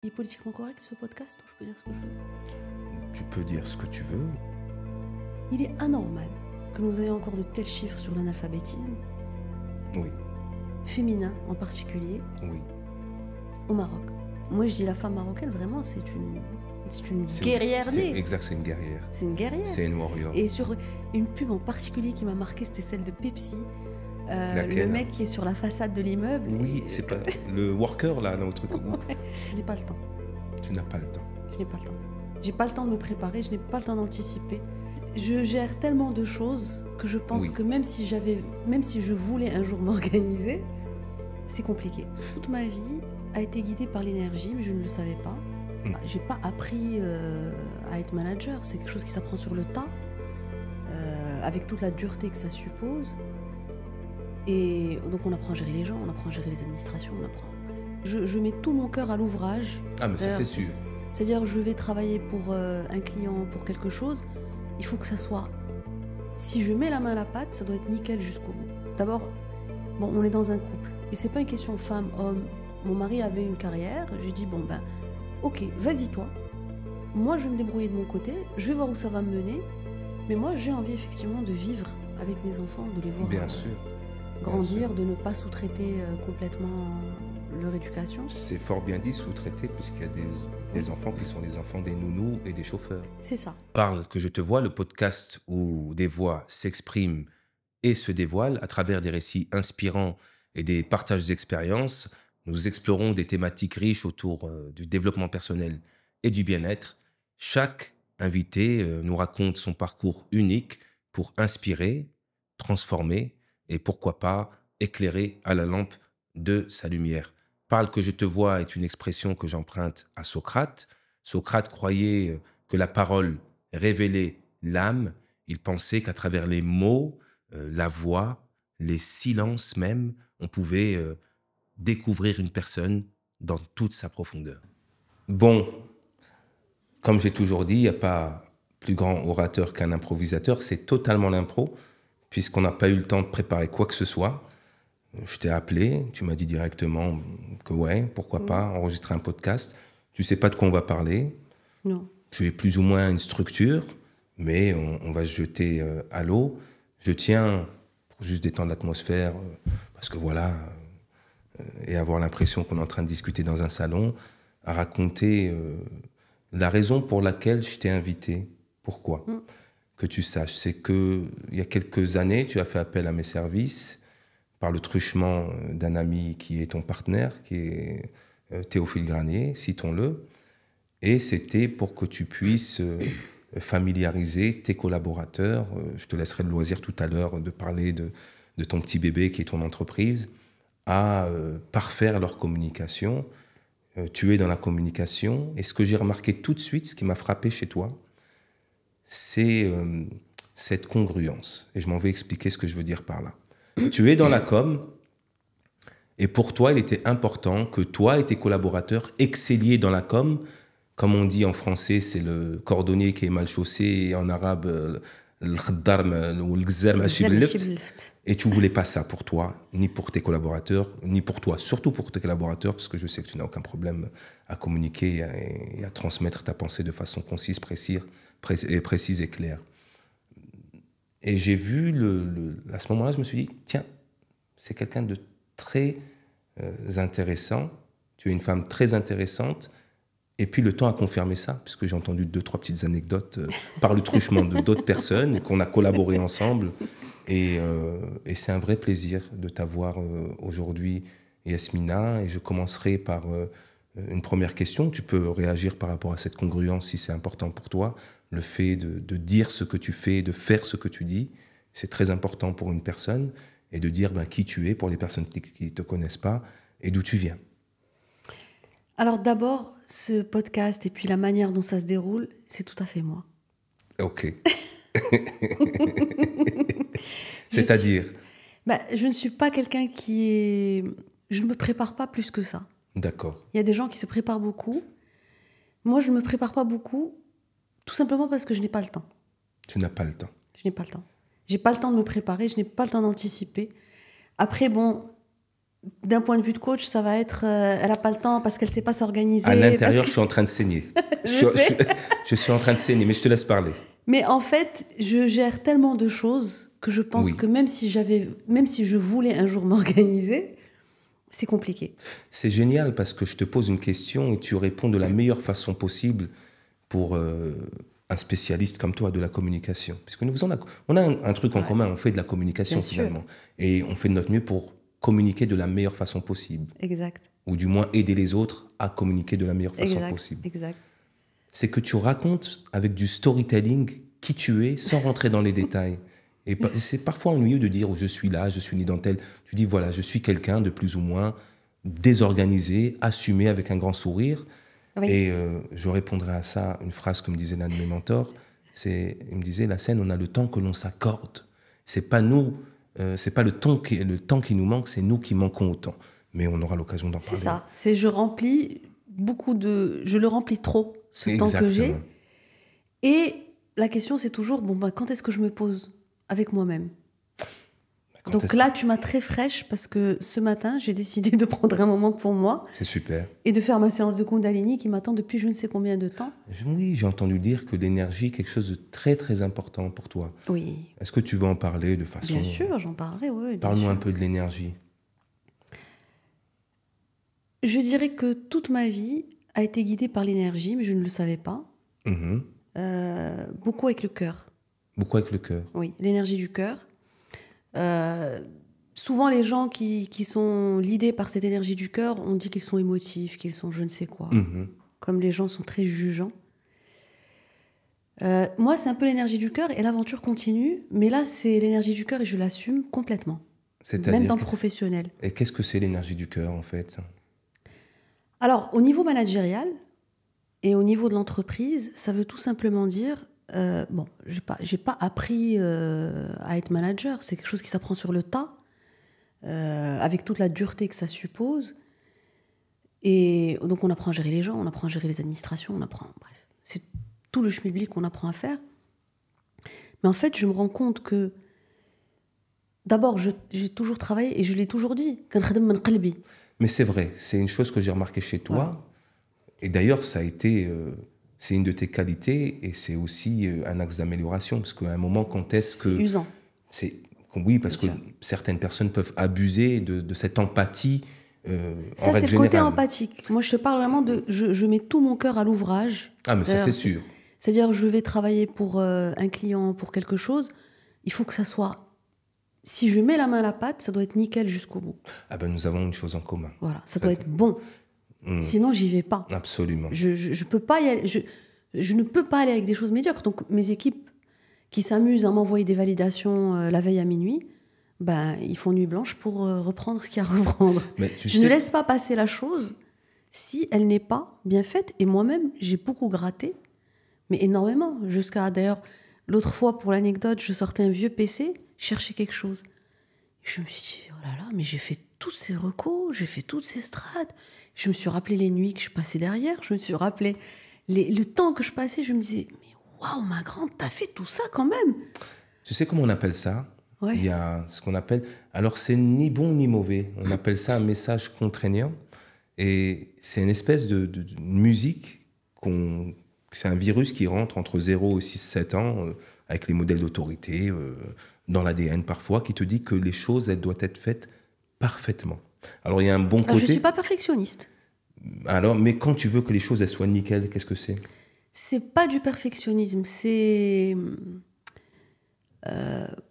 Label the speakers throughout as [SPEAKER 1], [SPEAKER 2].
[SPEAKER 1] Il est politiquement correct ce podcast ou je peux dire ce que je veux?
[SPEAKER 2] Tu peux dire ce que tu veux.
[SPEAKER 1] Il est anormal que nous ayons encore de tels chiffres sur l'analphabétisme,
[SPEAKER 2] Oui,
[SPEAKER 1] féminin en particulier,
[SPEAKER 2] oui.
[SPEAKER 1] au Maroc. Moi je dis la femme marocaine, vraiment c'est une guerrière née.
[SPEAKER 2] Exact, c'est une guerrière.
[SPEAKER 1] C'est une guerrière.
[SPEAKER 2] C'est une warrior.
[SPEAKER 1] Et sur une pub en particulier qui m'a marqué, c'était celle de Pepsi.
[SPEAKER 2] Laquelle?
[SPEAKER 1] Le mec qui est sur la façade de l'immeuble.
[SPEAKER 2] Oui, c'est pas le worker là, notre groupe.
[SPEAKER 1] Je n'ai pas le temps.
[SPEAKER 2] Tu n'as pas le temps.
[SPEAKER 1] Je n'ai pas le temps. J'ai pas le temps de me préparer, je n'ai pas le temps d'anticiper. Je gère tellement de choses que je pense
[SPEAKER 2] Oui.
[SPEAKER 1] que même si je voulais un jour m'organiser, c'est compliqué. Toute ma vie a été guidée par l'énergie, mais je ne le savais pas. J'ai pas appris à être manager, c'est quelque chose qui s'apprend sur le tas, avec toute la dureté que ça suppose. Et donc on apprend à gérer les gens, on apprend à gérer les administrations, on apprend. Je mets tout mon cœur à l'ouvrage.
[SPEAKER 2] Ah, mais ça, c'est sûr.
[SPEAKER 1] C'est-à-dire, je vais travailler pour un client, pour quelque chose. Il faut que ça soit... Si je mets la main à la pâte, ça doit être nickel jusqu'au bout. D'abord, bon, on est dans un couple. Et c'est pas une question femme-homme. Mon mari avait une carrière. J'ai dit, bon, ben, ok, vas-y toi. Moi, je vais me débrouiller de mon côté. Je vais voir où ça va me mener. Mais moi, j'ai envie effectivement de vivre avec mes enfants, de les voir
[SPEAKER 2] Bien sûr.
[SPEAKER 1] grandir, de ne pas sous-traiter complètement leur éducation.
[SPEAKER 2] C'est fort bien dit, sous-traité, puisqu'il y a des enfants qui sont les enfants des nounous et des chauffeurs.
[SPEAKER 1] C'est ça.
[SPEAKER 2] Parle que je te vois, le podcast où des voix s'expriment et se dévoilent à travers des récits inspirants et des partages d'expériences. Nous explorons des thématiques riches autour du développement personnel et du bien-être. Chaque invité nous raconte son parcours unique pour inspirer, transformer et pourquoi pas éclairer à la lampe de sa lumière. Parle que je te vois est une expression que j'emprunte à Socrate. Socrate croyait que la parole révélait l'âme. Il pensait qu'à travers les mots, la voix, les silences même, on pouvait découvrir une personne dans toute sa profondeur. Bon, comme j'ai toujours dit, il n'y a pas plus grand orateur qu'un improvisateur. C'est totalement l'impro, puisqu'on n'a pas eu le temps de préparer quoi que ce soit. Je t'ai appelé, tu m'as dit directement que ouais, pourquoi pas enregistrer un podcast. Tu sais pas de quoi on va parler.
[SPEAKER 1] Non.
[SPEAKER 2] Tu es plus ou moins une structure, mais on va se jeter à l'eau. Je tiens, pour juste détendre l'atmosphère, parce que voilà, et avoir l'impression qu'on est en train de discuter dans un salon, à raconter la raison pour laquelle je t'ai invité. Pourquoi? Que tu saches, c'est que il y a quelques années, tu as fait appel à mes services par le truchement d'un ami qui est ton partenaire, qui est Théophile Granier, citons-le. Et c'était pour que tu puisses familiariser tes collaborateurs. Je te laisserai le loisir tout à l'heure de parler de ton petit bébé qui est ton entreprise, à parfaire leur communication. Tu es dans la communication. Et ce que j'ai remarqué tout de suite, ce qui m'a frappé chez toi, c'est cette congruence. Et je m'en vais expliquer ce que je veux dire par là. Tu es dans la com, et pour toi, il était important que toi et tes collaborateurs excelliez dans la com. Comme on dit en français, c'est le cordonnier qui est mal chaussé, et en arabe, l'khaddar ou l'gzar. Et tu voulais pas ça pour toi, ni pour tes collaborateurs, ni pour toi, surtout pour tes collaborateurs, parce que je sais que tu n'as aucun problème à communiquer et à transmettre ta pensée de façon concise, précise et claire. Et j'ai vu, à ce moment-là, je me suis dit, tiens, c'est quelqu'un de très intéressant. Tu es une femme très intéressante. Et puis le temps a confirmé ça, puisque j'ai entendu 2-3 petites anecdotes par le truchement de d'autres personnes, et qu'on a collaboré ensemble. Et c'est un vrai plaisir de t'avoir aujourd'hui, Yasmina. Et je commencerai par une première question. Tu peux réagir par rapport à cette congruence si c'est important pour toi. Le fait de dire ce que tu fais, de faire ce que tu dis, c'est très important pour une personne. Et de dire qui tu es pour les personnes qui ne te connaissent pas et d'où tu viens.
[SPEAKER 1] Alors d'abord, ce podcast et puis la manière dont ça se déroule, c'est tout à fait moi.
[SPEAKER 2] Ok. C'est-à-dire
[SPEAKER 1] je ne suis pas quelqu'un qui est... Je ne me prépare pas plus que ça.
[SPEAKER 2] D'accord.
[SPEAKER 1] Il y a des gens qui se préparent beaucoup. Moi, je ne me prépare pas beaucoup, tout simplement parce que je n'ai pas le temps.
[SPEAKER 2] Tu n'as pas le temps.
[SPEAKER 1] Je n'ai pas le temps. Je n'ai pas le temps de me préparer, je n'ai pas le temps d'anticiper. Après, bon, D'un point de vue de coach, ça va être, elle n'a pas le temps parce qu'elle ne sait pas s'organiser.
[SPEAKER 2] À l'intérieur,
[SPEAKER 1] que...
[SPEAKER 2] je suis en train de saigner.
[SPEAKER 1] je
[SPEAKER 2] je suis en train de saigner, mais je te laisse parler.
[SPEAKER 1] Mais en fait, je gère tellement de choses que je pense que même si je voulais un jour m'organiser, c'est compliqué.
[SPEAKER 2] C'est génial parce que je te pose une question et tu réponds de la meilleure façon possible pour un spécialiste comme toi de la communication. Puisque on a un truc en commun, on fait de la communication
[SPEAKER 1] Bien
[SPEAKER 2] finalement.
[SPEAKER 1] sûr.
[SPEAKER 2] Et on fait de notre mieux pour communiquer de la meilleure façon possible.
[SPEAKER 1] Exact.
[SPEAKER 2] Ou du moins aider les autres à communiquer de la meilleure façon possible.
[SPEAKER 1] Exact.
[SPEAKER 2] C'est que tu racontes avec du storytelling qui tu es sans rentrer dans les détails. Et c'est parfois ennuyeux de dire je suis là, je suis né dans tel. Tu dis voilà, je suis quelqu'un de plus ou moins désorganisé, assumé avec un grand sourire. Oui. Et je répondrai à ça une phrase que me disait l'un de mes mentors. Il me disait la scène, on a le temps que l'on s'accorde. C'est pas nous, c'est pas le temps qui nous manque, c'est nous qui manquons au temps. Mais on aura l'occasion d'en parler.
[SPEAKER 1] C'est ça. Je le remplis trop ce temps que j'ai. Et la question c'est toujours quand est-ce que je me pose avec moi-même. Donc là, tu m'as très fraîche parce que ce matin, j'ai décidé de prendre un moment pour moi.
[SPEAKER 2] C'est super.
[SPEAKER 1] Et de faire ma séance de Kundalini qui m'attend depuis je ne sais combien de temps.
[SPEAKER 2] Oui, j'ai entendu dire que l'énergie est quelque chose de très très important pour toi.
[SPEAKER 1] Oui.
[SPEAKER 2] Est-ce que tu veux en parler de façon...
[SPEAKER 1] Bien sûr, j'en parlerai, oui.
[SPEAKER 2] Parle-nous un peu de l'énergie.
[SPEAKER 1] Je dirais que toute ma vie a été guidée par l'énergie, mais je ne le savais pas. Beaucoup avec le cœur.
[SPEAKER 2] Beaucoup avec le cœur.
[SPEAKER 1] Oui, l'énergie du cœur. Souvent, les gens qui sont lidés par cette énergie du cœur, on dit qu'ils sont émotifs, qu'ils sont je ne sais quoi. Comme les gens sont très jugeants. Moi, c'est un peu l'énergie du cœur et l'aventure continue. Mais là, c'est l'énergie du cœur et je l'assume complètement. Même dans le professionnel.
[SPEAKER 2] Et qu'est-ce que c'est l'énergie du cœur, en fait ?
[SPEAKER 1] Alors, au niveau managérial et au niveau de l'entreprise, ça veut tout simplement dire... j'ai pas appris à être manager, c'est quelque chose qui s'apprend sur le tas, avec toute la dureté que ça suppose. Et donc on apprend à gérer les gens, on apprend à gérer les administrations, bref, c'est tout le schmilblick qu'on apprend à faire. Mais en fait, je me rends compte que d'abord, j'ai toujours travaillé et je l'ai toujours dit.
[SPEAKER 2] Mais c'est vrai, c'est une chose que j'ai remarqué chez toi. Voilà. Et d'ailleurs, ça a été... c'est une de tes qualités et c'est aussi un axe d'amélioration. Parce qu'à un moment, quand est-ce que...
[SPEAKER 1] C'est usant.
[SPEAKER 2] Oui, parce que certaines personnes peuvent abuser de cette empathie en règle générale.
[SPEAKER 1] Ça, c'est le côté empathique. Moi, je te parle vraiment de... Je mets tout mon cœur à l'ouvrage.
[SPEAKER 2] Ah, mais ça, c'est sûr.
[SPEAKER 1] C'est-à-dire, je vais travailler pour un client, pour quelque chose. Il faut que ça soit... Si je mets la main à la pâte, ça doit être nickel jusqu'au bout.
[SPEAKER 2] Ah ben, nous avons une chose en commun.
[SPEAKER 1] Voilà, ça doit être bon. Sinon, j'y vais pas.
[SPEAKER 2] Absolument.
[SPEAKER 1] Je peux pas y aller. Je ne peux pas aller avec des choses médiocres. Donc, mes équipes qui s'amusent à m'envoyer des validations la veille à minuit, ils font nuit blanche pour reprendre ce qu'il y a à reprendre. Je ne laisse pas passer la chose si elle n'est pas bien faite. Et moi-même, j'ai beaucoup gratté, mais énormément. Jusqu'à, d'ailleurs, l'autre fois, pour l'anecdote, je sortais un vieux PC, cherchais quelque chose. Et je me suis dit, oh là là, mais j'ai fait tous ces recos, j'ai fait toutes ces strates. Je me suis rappelé les nuits que je passais derrière, je me suis rappelé le temps que je passais, je me disais, mais waouh, ma grande, t'as fait tout ça quand même.
[SPEAKER 2] Tu sais comment on appelle ça ?
[SPEAKER 1] Ouais.
[SPEAKER 2] Il y a ce qu'on appelle... Alors, c'est ni bon ni mauvais. On appelle ça un message contraignant. Et c'est une espèce de musique c'est un virus qui rentre entre 0 et 6-7 ans, avec les modèles d'autorité, dans l'ADN parfois, qui te dit que les choses, elles doivent être faites parfaitement. Alors, il y a un bon côté...
[SPEAKER 1] Je ne suis pas perfectionniste.
[SPEAKER 2] Alors, mais quand tu veux que les choses elles soient nickel, qu'est-ce que c'est ?
[SPEAKER 1] C'est pas du perfectionnisme, c'est...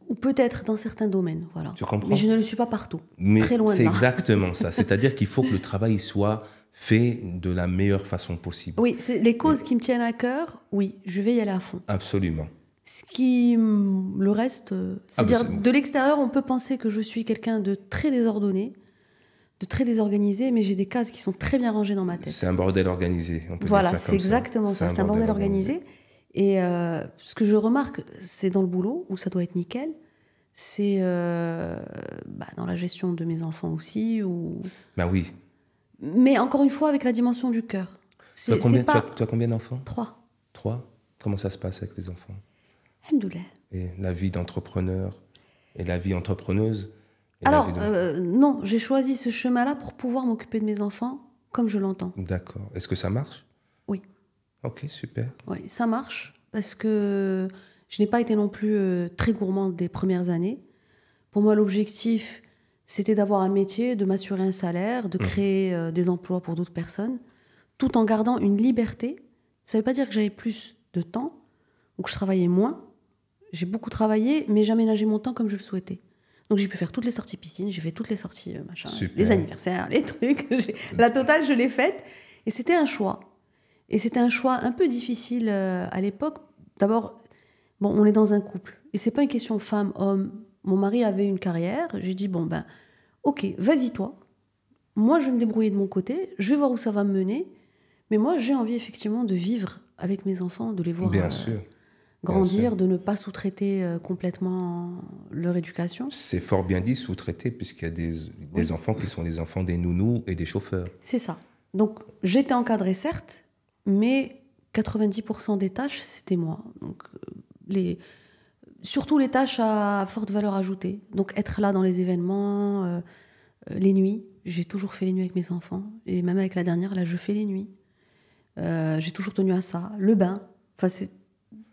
[SPEAKER 1] ou peut-être dans certains domaines, voilà.
[SPEAKER 2] Tu comprends ?
[SPEAKER 1] Mais je ne le suis pas partout,
[SPEAKER 2] mais
[SPEAKER 1] très loin de là.
[SPEAKER 2] C'est exactement ça. C'est-à-dire qu'il faut que le travail soit fait de la meilleure façon possible.
[SPEAKER 1] Oui, c'est les causes qui me tiennent à cœur, oui, je vais y aller à fond.
[SPEAKER 2] Absolument.
[SPEAKER 1] Le reste, c'est-à-dire de l'extérieur, on peut penser que je suis quelqu'un de très désordonné, de très désorganisé, mais j'ai des cases qui sont très bien rangées dans ma tête.
[SPEAKER 2] C'est un bordel organisé, on peut dire ça comme ça.
[SPEAKER 1] Voilà, c'est exactement ça, c'est un bordel organisé. Et ce que je remarque, c'est dans le boulot, où ça doit être nickel, c'est dans la gestion de mes enfants aussi.
[SPEAKER 2] Oui.
[SPEAKER 1] Mais encore une fois, avec la dimension du cœur.
[SPEAKER 2] Tu as combien d'enfants ?
[SPEAKER 1] 3.
[SPEAKER 2] 3 ? Comment ça se passe avec les enfants ?
[SPEAKER 1] Alhamdoulilah.
[SPEAKER 2] Et la vie d'entrepreneur et la vie entrepreneuse, Et la
[SPEAKER 1] Alors,
[SPEAKER 2] vie de-
[SPEAKER 1] non, j'ai choisi ce chemin-là pour pouvoir m'occuper de mes enfants comme je l'entends.
[SPEAKER 2] D'accord. Est-ce que ça marche?
[SPEAKER 1] Oui,
[SPEAKER 2] Ok, super.
[SPEAKER 1] oui, ça marche parce que je n'ai pas été non plus très gourmande des premières années. Pour moi, l'objectif, c'était d'avoir un métier, de m'assurer un salaire, de créer des emplois pour d'autres personnes, tout en gardant une liberté. Ça ne veut pas dire que j'avais plus de temps, donc je travaillais moins. J'ai beaucoup travaillé, mais j'aménageais mon temps comme je le souhaitais. Donc j'ai pu faire toutes les sorties piscine, j'ai fait toutes les sorties machin,
[SPEAKER 2] Super.
[SPEAKER 1] les anniversaires, les trucs. La totale, je l'ai faite. Et c'était un choix. Et c'était un choix un peu difficile à l'époque. D'abord, bon, on est dans un couple. Et c'est pas une question femme-homme. Mon mari avait une carrière. J'ai dit, bon, ben, ok, vas-y toi. Moi, je vais me débrouiller de mon côté. Je vais voir où ça va me mener. Mais moi, j'ai envie effectivement de vivre avec mes enfants, de les voir
[SPEAKER 2] Bien sûr.
[SPEAKER 1] grandir, de ne pas sous-traiter complètement leur éducation.
[SPEAKER 2] C'est fort bien dit, sous-traité, puisqu'il y a des enfants qui sont les enfants des nounous et des chauffeurs.
[SPEAKER 1] C'est ça. Donc, j'étais encadrée, certes, mais 90% des tâches, c'était moi. Donc, surtout les tâches à forte valeur ajoutée. Donc, être là dans les événements, les nuits. J'ai toujours fait les nuits avec mes enfants. Et même avec la dernière, là, je fais les nuits. J'ai toujours tenu à ça. Le bain. Enfin,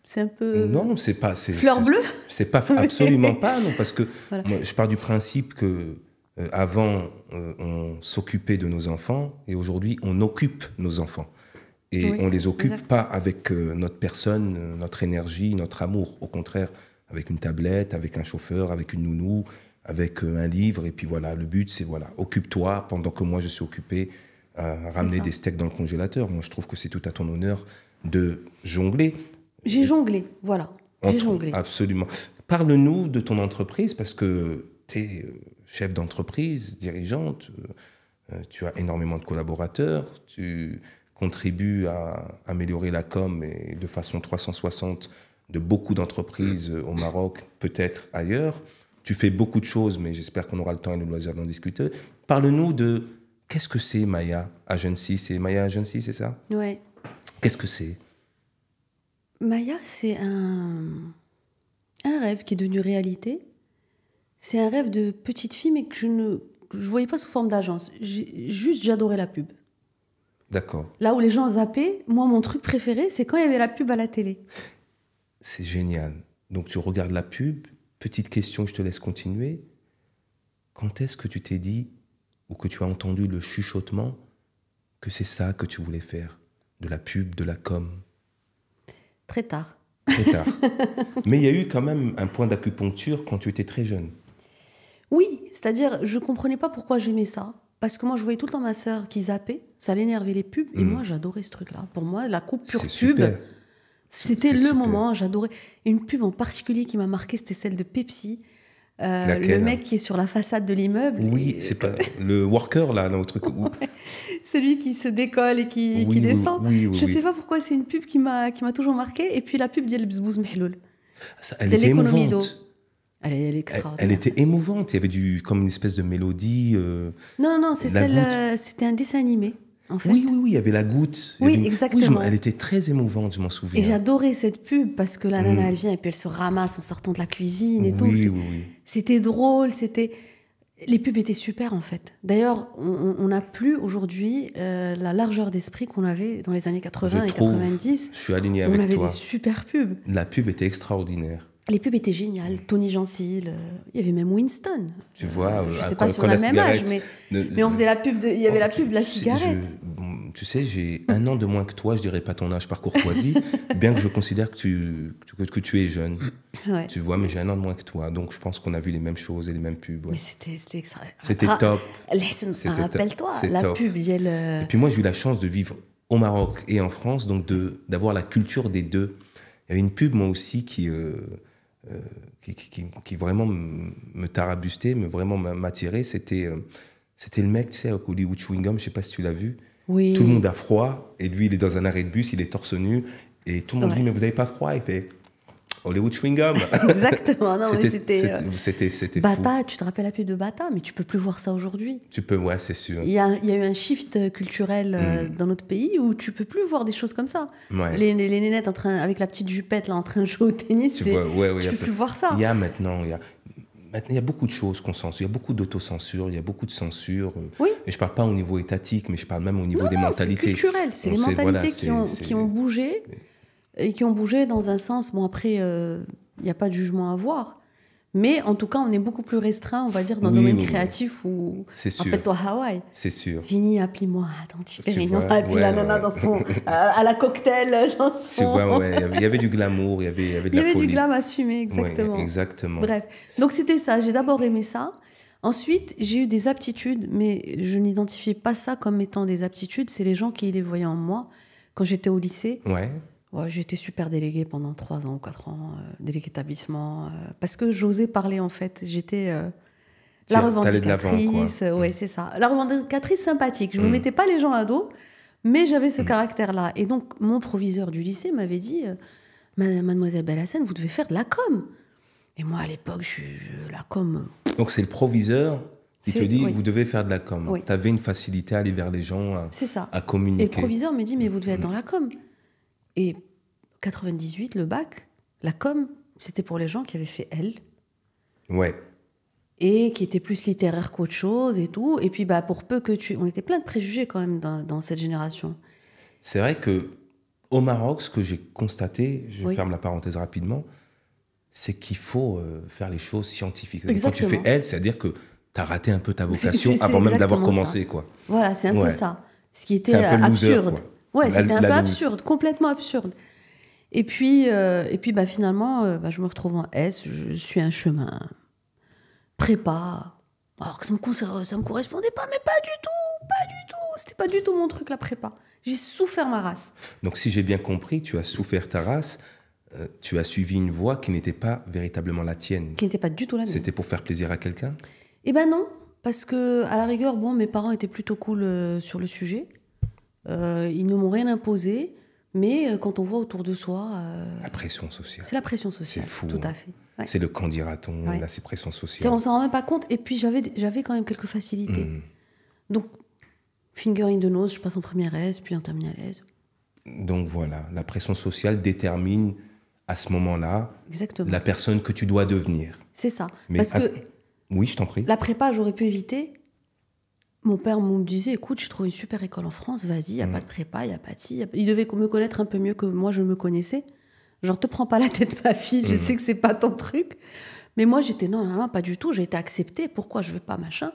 [SPEAKER 1] c'est un peu...
[SPEAKER 2] Non, c'est pas...
[SPEAKER 1] Fleur bleue.
[SPEAKER 2] C'est pas absolument pas, non, parce que
[SPEAKER 1] Voilà.
[SPEAKER 2] moi, je pars du principe que avant, on s'occupait de nos enfants et aujourd'hui, on occupe nos enfants. Et
[SPEAKER 1] Oui,
[SPEAKER 2] on les occupe
[SPEAKER 1] exact.
[SPEAKER 2] pas avec notre personne, notre énergie, notre amour. Au contraire, avec une tablette, avec un chauffeur, avec une nounou, avec un livre. Et puis voilà, le but, c'est voilà, occupe-toi pendant que moi, je suis occupé à ramener
[SPEAKER 1] ça.
[SPEAKER 2] des steaks dans le congélateur. Moi, je trouve que c'est tout à ton honneur de jongler.
[SPEAKER 1] J'ai jonglé, voilà. J'ai jonglé.
[SPEAKER 2] Absolument. Parle-nous de ton entreprise parce que tu es chef d'entreprise, dirigeante, tu as énormément de collaborateurs, tu contribues à améliorer la com et de façon 360 de beaucoup d'entreprises au Maroc, peut-être ailleurs. Tu fais beaucoup de choses, mais j'espère qu'on aura le temps et le loisir d'en discuter. Parle-nous de qu'est-ce que c'est Maya Agency? C'est Maya Agency, c'est ça?
[SPEAKER 1] Ouais.
[SPEAKER 2] Qu'est-ce que c'est?
[SPEAKER 1] Maya, c'est un rêve qui est devenu réalité. C'est un rêve de petite fille, mais que je ne voyais pas sous forme d'agence. J'adorais la pub.
[SPEAKER 2] D'accord.
[SPEAKER 1] Là où les gens zappaient, moi, mon truc préféré, c'est quand il y avait la pub à la télé.
[SPEAKER 2] C'est génial. Donc tu regardes la pub. Petite question, je te laisse continuer. Quand est-ce que tu t'es dit, ou que tu as entendu le chuchotement, que c'est ça que tu voulais faire? De la pub, de la com?
[SPEAKER 1] Très tard.
[SPEAKER 2] Très tard. Mais il y a eu quand même un point d'acupuncture quand tu étais très jeune.
[SPEAKER 1] Oui, c'est-à-dire, je comprenais pas pourquoi j'aimais ça. Parce que moi, je voyais tout le temps ma sœur qui zappait. Ça l'énervait les pubs. Et moi, j'adorais ce truc-là. Pour moi, la coupure
[SPEAKER 2] C'est
[SPEAKER 1] pub,
[SPEAKER 2] super.
[SPEAKER 1] c'était
[SPEAKER 2] C'est
[SPEAKER 1] le
[SPEAKER 2] super.
[SPEAKER 1] moment. J'adorais. Une pub en particulier qui m'a marqué, c'était celle de Pepsi.
[SPEAKER 2] Laquelle?
[SPEAKER 1] Le mec qui est sur la façade de l'immeuble.
[SPEAKER 2] Oui,
[SPEAKER 1] et-
[SPEAKER 2] c'est pas le worker là, le truc.
[SPEAKER 1] Celui qui se décolle et qui
[SPEAKER 2] Oui,
[SPEAKER 1] descend.
[SPEAKER 2] oui,
[SPEAKER 1] Je
[SPEAKER 2] oui.
[SPEAKER 1] sais pas pourquoi, c'est une pub qui m'a toujours marqué. Et puis la pub d'El Bzbouz Mehloul.
[SPEAKER 2] Elle
[SPEAKER 1] C'est
[SPEAKER 2] était
[SPEAKER 1] l'économie d'eau.
[SPEAKER 2] émouvante.
[SPEAKER 1] Elle est
[SPEAKER 2] Elle
[SPEAKER 1] extraordinaire.
[SPEAKER 2] était émouvante. Il y avait comme une espèce de mélodie.
[SPEAKER 1] Non, c'est
[SPEAKER 2] La
[SPEAKER 1] celle.
[SPEAKER 2] goutte.
[SPEAKER 1] C'était un dessin animé, en fait.
[SPEAKER 2] Oui, il y avait la goutte. Il y
[SPEAKER 1] Oui,
[SPEAKER 2] avait
[SPEAKER 1] exactement.
[SPEAKER 2] elle était très émouvante, je m'en souviens.
[SPEAKER 1] Et j'adorais cette pub parce que la nana, elle vient et puis elle se ramasse en sortant de la cuisine et tout.
[SPEAKER 2] Oui, oui.
[SPEAKER 1] C'était drôle, les pubs étaient super en fait. D'ailleurs, on n'a plus aujourd'hui la largeur d'esprit qu'on avait dans les années 80
[SPEAKER 2] Je
[SPEAKER 1] et
[SPEAKER 2] trouve.
[SPEAKER 1] 90.
[SPEAKER 2] Je suis aligné
[SPEAKER 1] On
[SPEAKER 2] avec
[SPEAKER 1] avait
[SPEAKER 2] toi.
[SPEAKER 1] des super pubs.
[SPEAKER 2] La pub était extraordinaire.
[SPEAKER 1] Les pubs étaient géniales. Tony Gensil, il y avait même Winston.
[SPEAKER 2] Tu vois,
[SPEAKER 1] je sais
[SPEAKER 2] quand-
[SPEAKER 1] pas si on
[SPEAKER 2] quand
[SPEAKER 1] a
[SPEAKER 2] la
[SPEAKER 1] le même âge,
[SPEAKER 2] cigarette
[SPEAKER 1] mais on faisait la pub. Il y avait la pub de la
[SPEAKER 2] Tu sais,
[SPEAKER 1] cigarette.
[SPEAKER 2] tu sais, j'ai un an de moins que toi, je dirais pas ton âge par courtoisie, bien que je considère que tu es jeune.
[SPEAKER 1] Ouais.
[SPEAKER 2] Tu vois, mais j'ai un an de moins que toi, donc je pense qu'on a vu les mêmes choses et les mêmes pubs. Ouais.
[SPEAKER 1] Mais c'était extra.
[SPEAKER 2] C'était top.
[SPEAKER 1] Laisse-nous, rappelle-toi,
[SPEAKER 2] C'est
[SPEAKER 1] la
[SPEAKER 2] top.
[SPEAKER 1] pub, il y a
[SPEAKER 2] Et puis moi, j'ai eu la chance de vivre au Maroc et en France, donc d'avoir la culture des deux. Il y a une pub, moi aussi, qui vraiment me tarabustait, vraiment m'attirait. C'était le mec, tu sais, au Hollywood Chewing Gum, je sais pas si tu l'as vu.
[SPEAKER 1] Oui.
[SPEAKER 2] Tout le monde a froid, et lui, il est dans un arrêt de bus, il est torse nu, et tout le monde
[SPEAKER 1] Ouais.
[SPEAKER 2] dit, mais vous avez pas froid? Il fait, Hollywood Chewing Gum.
[SPEAKER 1] Exactement, non, mais
[SPEAKER 2] C'était fou.
[SPEAKER 1] Bata, tu te rappelles la pub de Bata, mais tu peux plus voir ça aujourd'hui.
[SPEAKER 2] Tu peux, ouais, c'est sûr.
[SPEAKER 1] Il y a eu un shift culturel dans notre pays où tu peux plus voir des choses comme ça.
[SPEAKER 2] Ouais.
[SPEAKER 1] Les nénettes avec la petite jupette là, en train de jouer au tennis,
[SPEAKER 2] Tu vois, ouais,
[SPEAKER 1] tu peux plus voir ça.
[SPEAKER 2] Il y a Maintenant, il y a beaucoup de choses qu'on censure. Il y a beaucoup d'autocensure, il y a beaucoup de censure.
[SPEAKER 1] Oui.
[SPEAKER 2] Et je ne parle pas au niveau étatique, mais je parle même au niveau des
[SPEAKER 1] Non,
[SPEAKER 2] mentalités.
[SPEAKER 1] c'est culturel. C'est les mentalités qui ont bougé et qui ont bougé dans un sens. Bon, après, il n'y a pas de jugement à avoir. Mais en tout cas, on est beaucoup plus restreint, on va dire, dans le domaine créatif où...
[SPEAKER 2] C'est sûr.
[SPEAKER 1] Rappelle-toi Hawaï.
[SPEAKER 2] C'est sûr.
[SPEAKER 1] Vini, appelle-moi dans Tipérignon. Et puis la nana dans son... à la cocktail, dans son...
[SPEAKER 2] Tu vois, ouais, il y avait du glamour, il y avait de la folie.
[SPEAKER 1] Il y avait du glam assumé, exactement.
[SPEAKER 2] Ouais, exactement.
[SPEAKER 1] Bref. Donc c'était ça, j'ai d'abord aimé ça. Ensuite, j'ai eu des aptitudes, mais je n'identifiais pas ça comme étant des aptitudes. C'est les gens qui les voyaient en moi. Quand j'étais au lycée...
[SPEAKER 2] Ouais.
[SPEAKER 1] Ouais, j'ai été super déléguée pendant 3 ans ou 4 ans, déléguée d'établissement, parce que j'osais parler en fait. J'étais la revendicatrice, ouais, c'est ça. La revendicatrice sympathique. Je ne me mettais pas les gens à dos, mais j'avais ce caractère-là. Et donc, mon proviseur du lycée m'avait dit Mademoiselle Belhassane, vous devez faire de la com. Et moi, à l'époque, la com...
[SPEAKER 2] Donc, c'est le proviseur qui te dit vous devez faire de la com.
[SPEAKER 1] Oui.
[SPEAKER 2] Tu avais une facilité à aller vers les gens, à communiquer.
[SPEAKER 1] Et le proviseur me dit mais vous devez être dans la com. Et 98, le bac, la com, c'était pour les gens qui avaient fait L.
[SPEAKER 2] Ouais.
[SPEAKER 1] Et qui étaient plus littéraires qu'autre chose et tout. Et puis, bah, pour peu que tu... On était plein de préjugés quand même dans cette génération.
[SPEAKER 2] C'est vrai qu'au Maroc, ce que j'ai constaté, je ferme la parenthèse rapidement, c'est qu'il faut faire les choses scientifiquement. Quand tu fais L, c'est-à-dire que tu as raté un peu ta vocation avant même d'avoir commencé. Quoi.
[SPEAKER 1] Voilà, c'est un peu ça. Ce qui était absurde.
[SPEAKER 2] Loser,
[SPEAKER 1] ouais, c'était un peu absurde, complètement absurde. Et puis bah, finalement, je me retrouve en S, je suis un chemin prépa, alors que ça me correspondait pas, mais pas du tout, c'était pas du tout mon truc, la prépa. J'ai souffert ma race.
[SPEAKER 2] Donc si j'ai bien compris, tu as souffert ta race, tu as suivi une voie qui n'était pas véritablement la tienne.
[SPEAKER 1] Qui n'était pas du tout la mienne.
[SPEAKER 2] C'était pour faire plaisir à quelqu'un ?
[SPEAKER 1] Eh ben non, parce que à la rigueur, bon, mes parents étaient plutôt cool sur le sujet. Ils ne m'ont rien imposé. Mais quand on voit autour de soi...
[SPEAKER 2] la pression sociale.
[SPEAKER 1] C'est la pression sociale,
[SPEAKER 2] c'est fou,
[SPEAKER 1] tout à fait. Ouais.
[SPEAKER 2] C'est le qu'en dira-t-on, la pression sociale.
[SPEAKER 1] On s'en rend même pas compte. Et puis j'avais quand même quelques facilités. Donc, finger in the nose, je passe en première S, puis en terminale S.
[SPEAKER 2] Donc voilà, la pression sociale détermine à ce moment-là la personne que tu dois devenir.
[SPEAKER 1] C'est ça. Mais parce que...
[SPEAKER 2] Oui, je t'en prie.
[SPEAKER 1] La prépa, j'aurais pu éviter... Mon père me disait, écoute, j'ai trouvé une super école en France, vas-y, il n'y a pas de prépa, il n'y a pas de ci. Il devait me connaître un peu mieux que moi, je me connaissais. Genre, te prends pas la tête, ma fille, je sais que c'est pas ton truc. Mais moi, j'étais, non, pas du tout, j'ai été acceptée, pourquoi je veux pas, machin.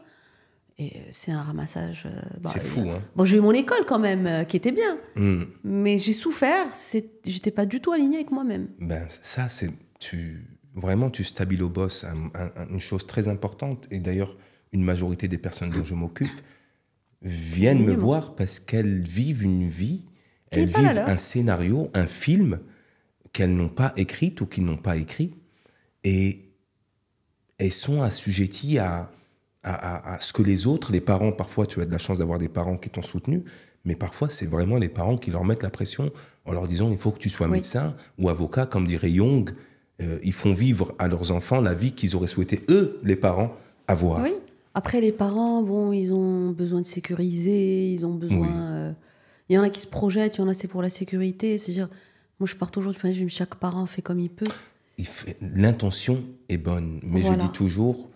[SPEAKER 1] Et c'est un ramassage...
[SPEAKER 2] c'est fou, hein.
[SPEAKER 1] Bon, j'ai eu mon école quand même, qui était bien. Mais j'ai souffert, j'étais pas du tout alignée avec moi-même.
[SPEAKER 2] Ben, ça, vraiment, tu stabilobosses une chose très importante. Et d'ailleurs, une majorité des personnes dont je m'occupe viennent me voir parce qu'elles vivent une vie, elles vivent un scénario, un film qu'elles n'ont pas écrit ou qu'ils n'ont pas écrit. Et elles sont assujetties à ce que les autres, les parents, parfois tu as de la chance d'avoir des parents qui t'ont soutenu, mais parfois c'est vraiment les parents qui leur mettent la pression en leur disant il faut que tu sois médecin ou avocat, comme dirait Jung. Ils font vivre à leurs enfants la vie qu'ils auraient souhaité, eux, les parents, avoir.
[SPEAKER 1] Oui. Après, les parents, bon, ils ont besoin de sécuriser, ils ont besoin... Il y en a qui se projettent, il y en a c'est pour la sécurité. C'est-à-dire, moi, je pars toujours du principe que chaque parent fait comme il peut.
[SPEAKER 2] L'intention est bonne, mais je dis toujours,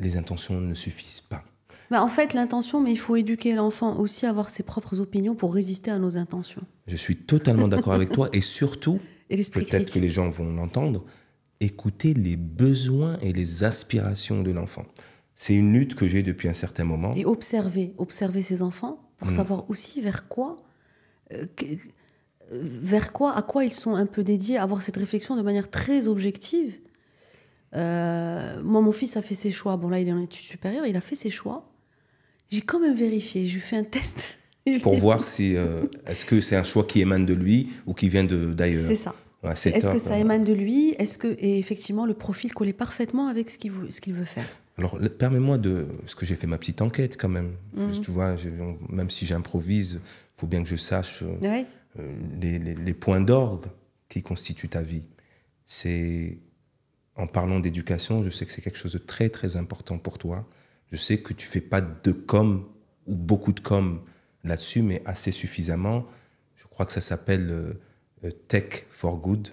[SPEAKER 2] les intentions ne suffisent pas.
[SPEAKER 1] Bah, en fait, l'intention, mais il faut éduquer l'enfant aussi à avoir ses propres opinions pour résister à nos intentions.
[SPEAKER 2] Je suis totalement d'accord avec toi, et surtout, peut-être que les gens vont l'entendre, écouter les besoins et les aspirations de l'enfant. C'est une lutte que j'ai depuis un certain moment.
[SPEAKER 1] Et observer ses enfants pour savoir aussi vers quoi, à quoi ils sont un peu dédiés, avoir cette réflexion de manière très objective. Moi, mon fils a fait ses choix. Bon, là, il est en études supérieures, il a fait ses choix. J'ai quand même vérifié, j'ai fait un test.
[SPEAKER 2] Pour voir si, est-ce que c'est un choix qui émane de lui ou qui vient d'ailleurs.
[SPEAKER 1] C'est ça. Ouais, est-ce que ça émane de lui ? Et effectivement, le profil collait parfaitement avec ce qu'il veut faire ?
[SPEAKER 2] Alors, permets-moi parce que j'ai fait ma petite enquête quand même. Tu vois, même si j'improvise, il faut bien que je sache les points d'orgue qui constituent ta vie. En parlant d'éducation, je sais que c'est quelque chose de très, très important pour toi. Je sais que tu ne fais pas de com ou beaucoup de com là-dessus, mais assez suffisamment. Je crois que ça s'appelle Tech for Good.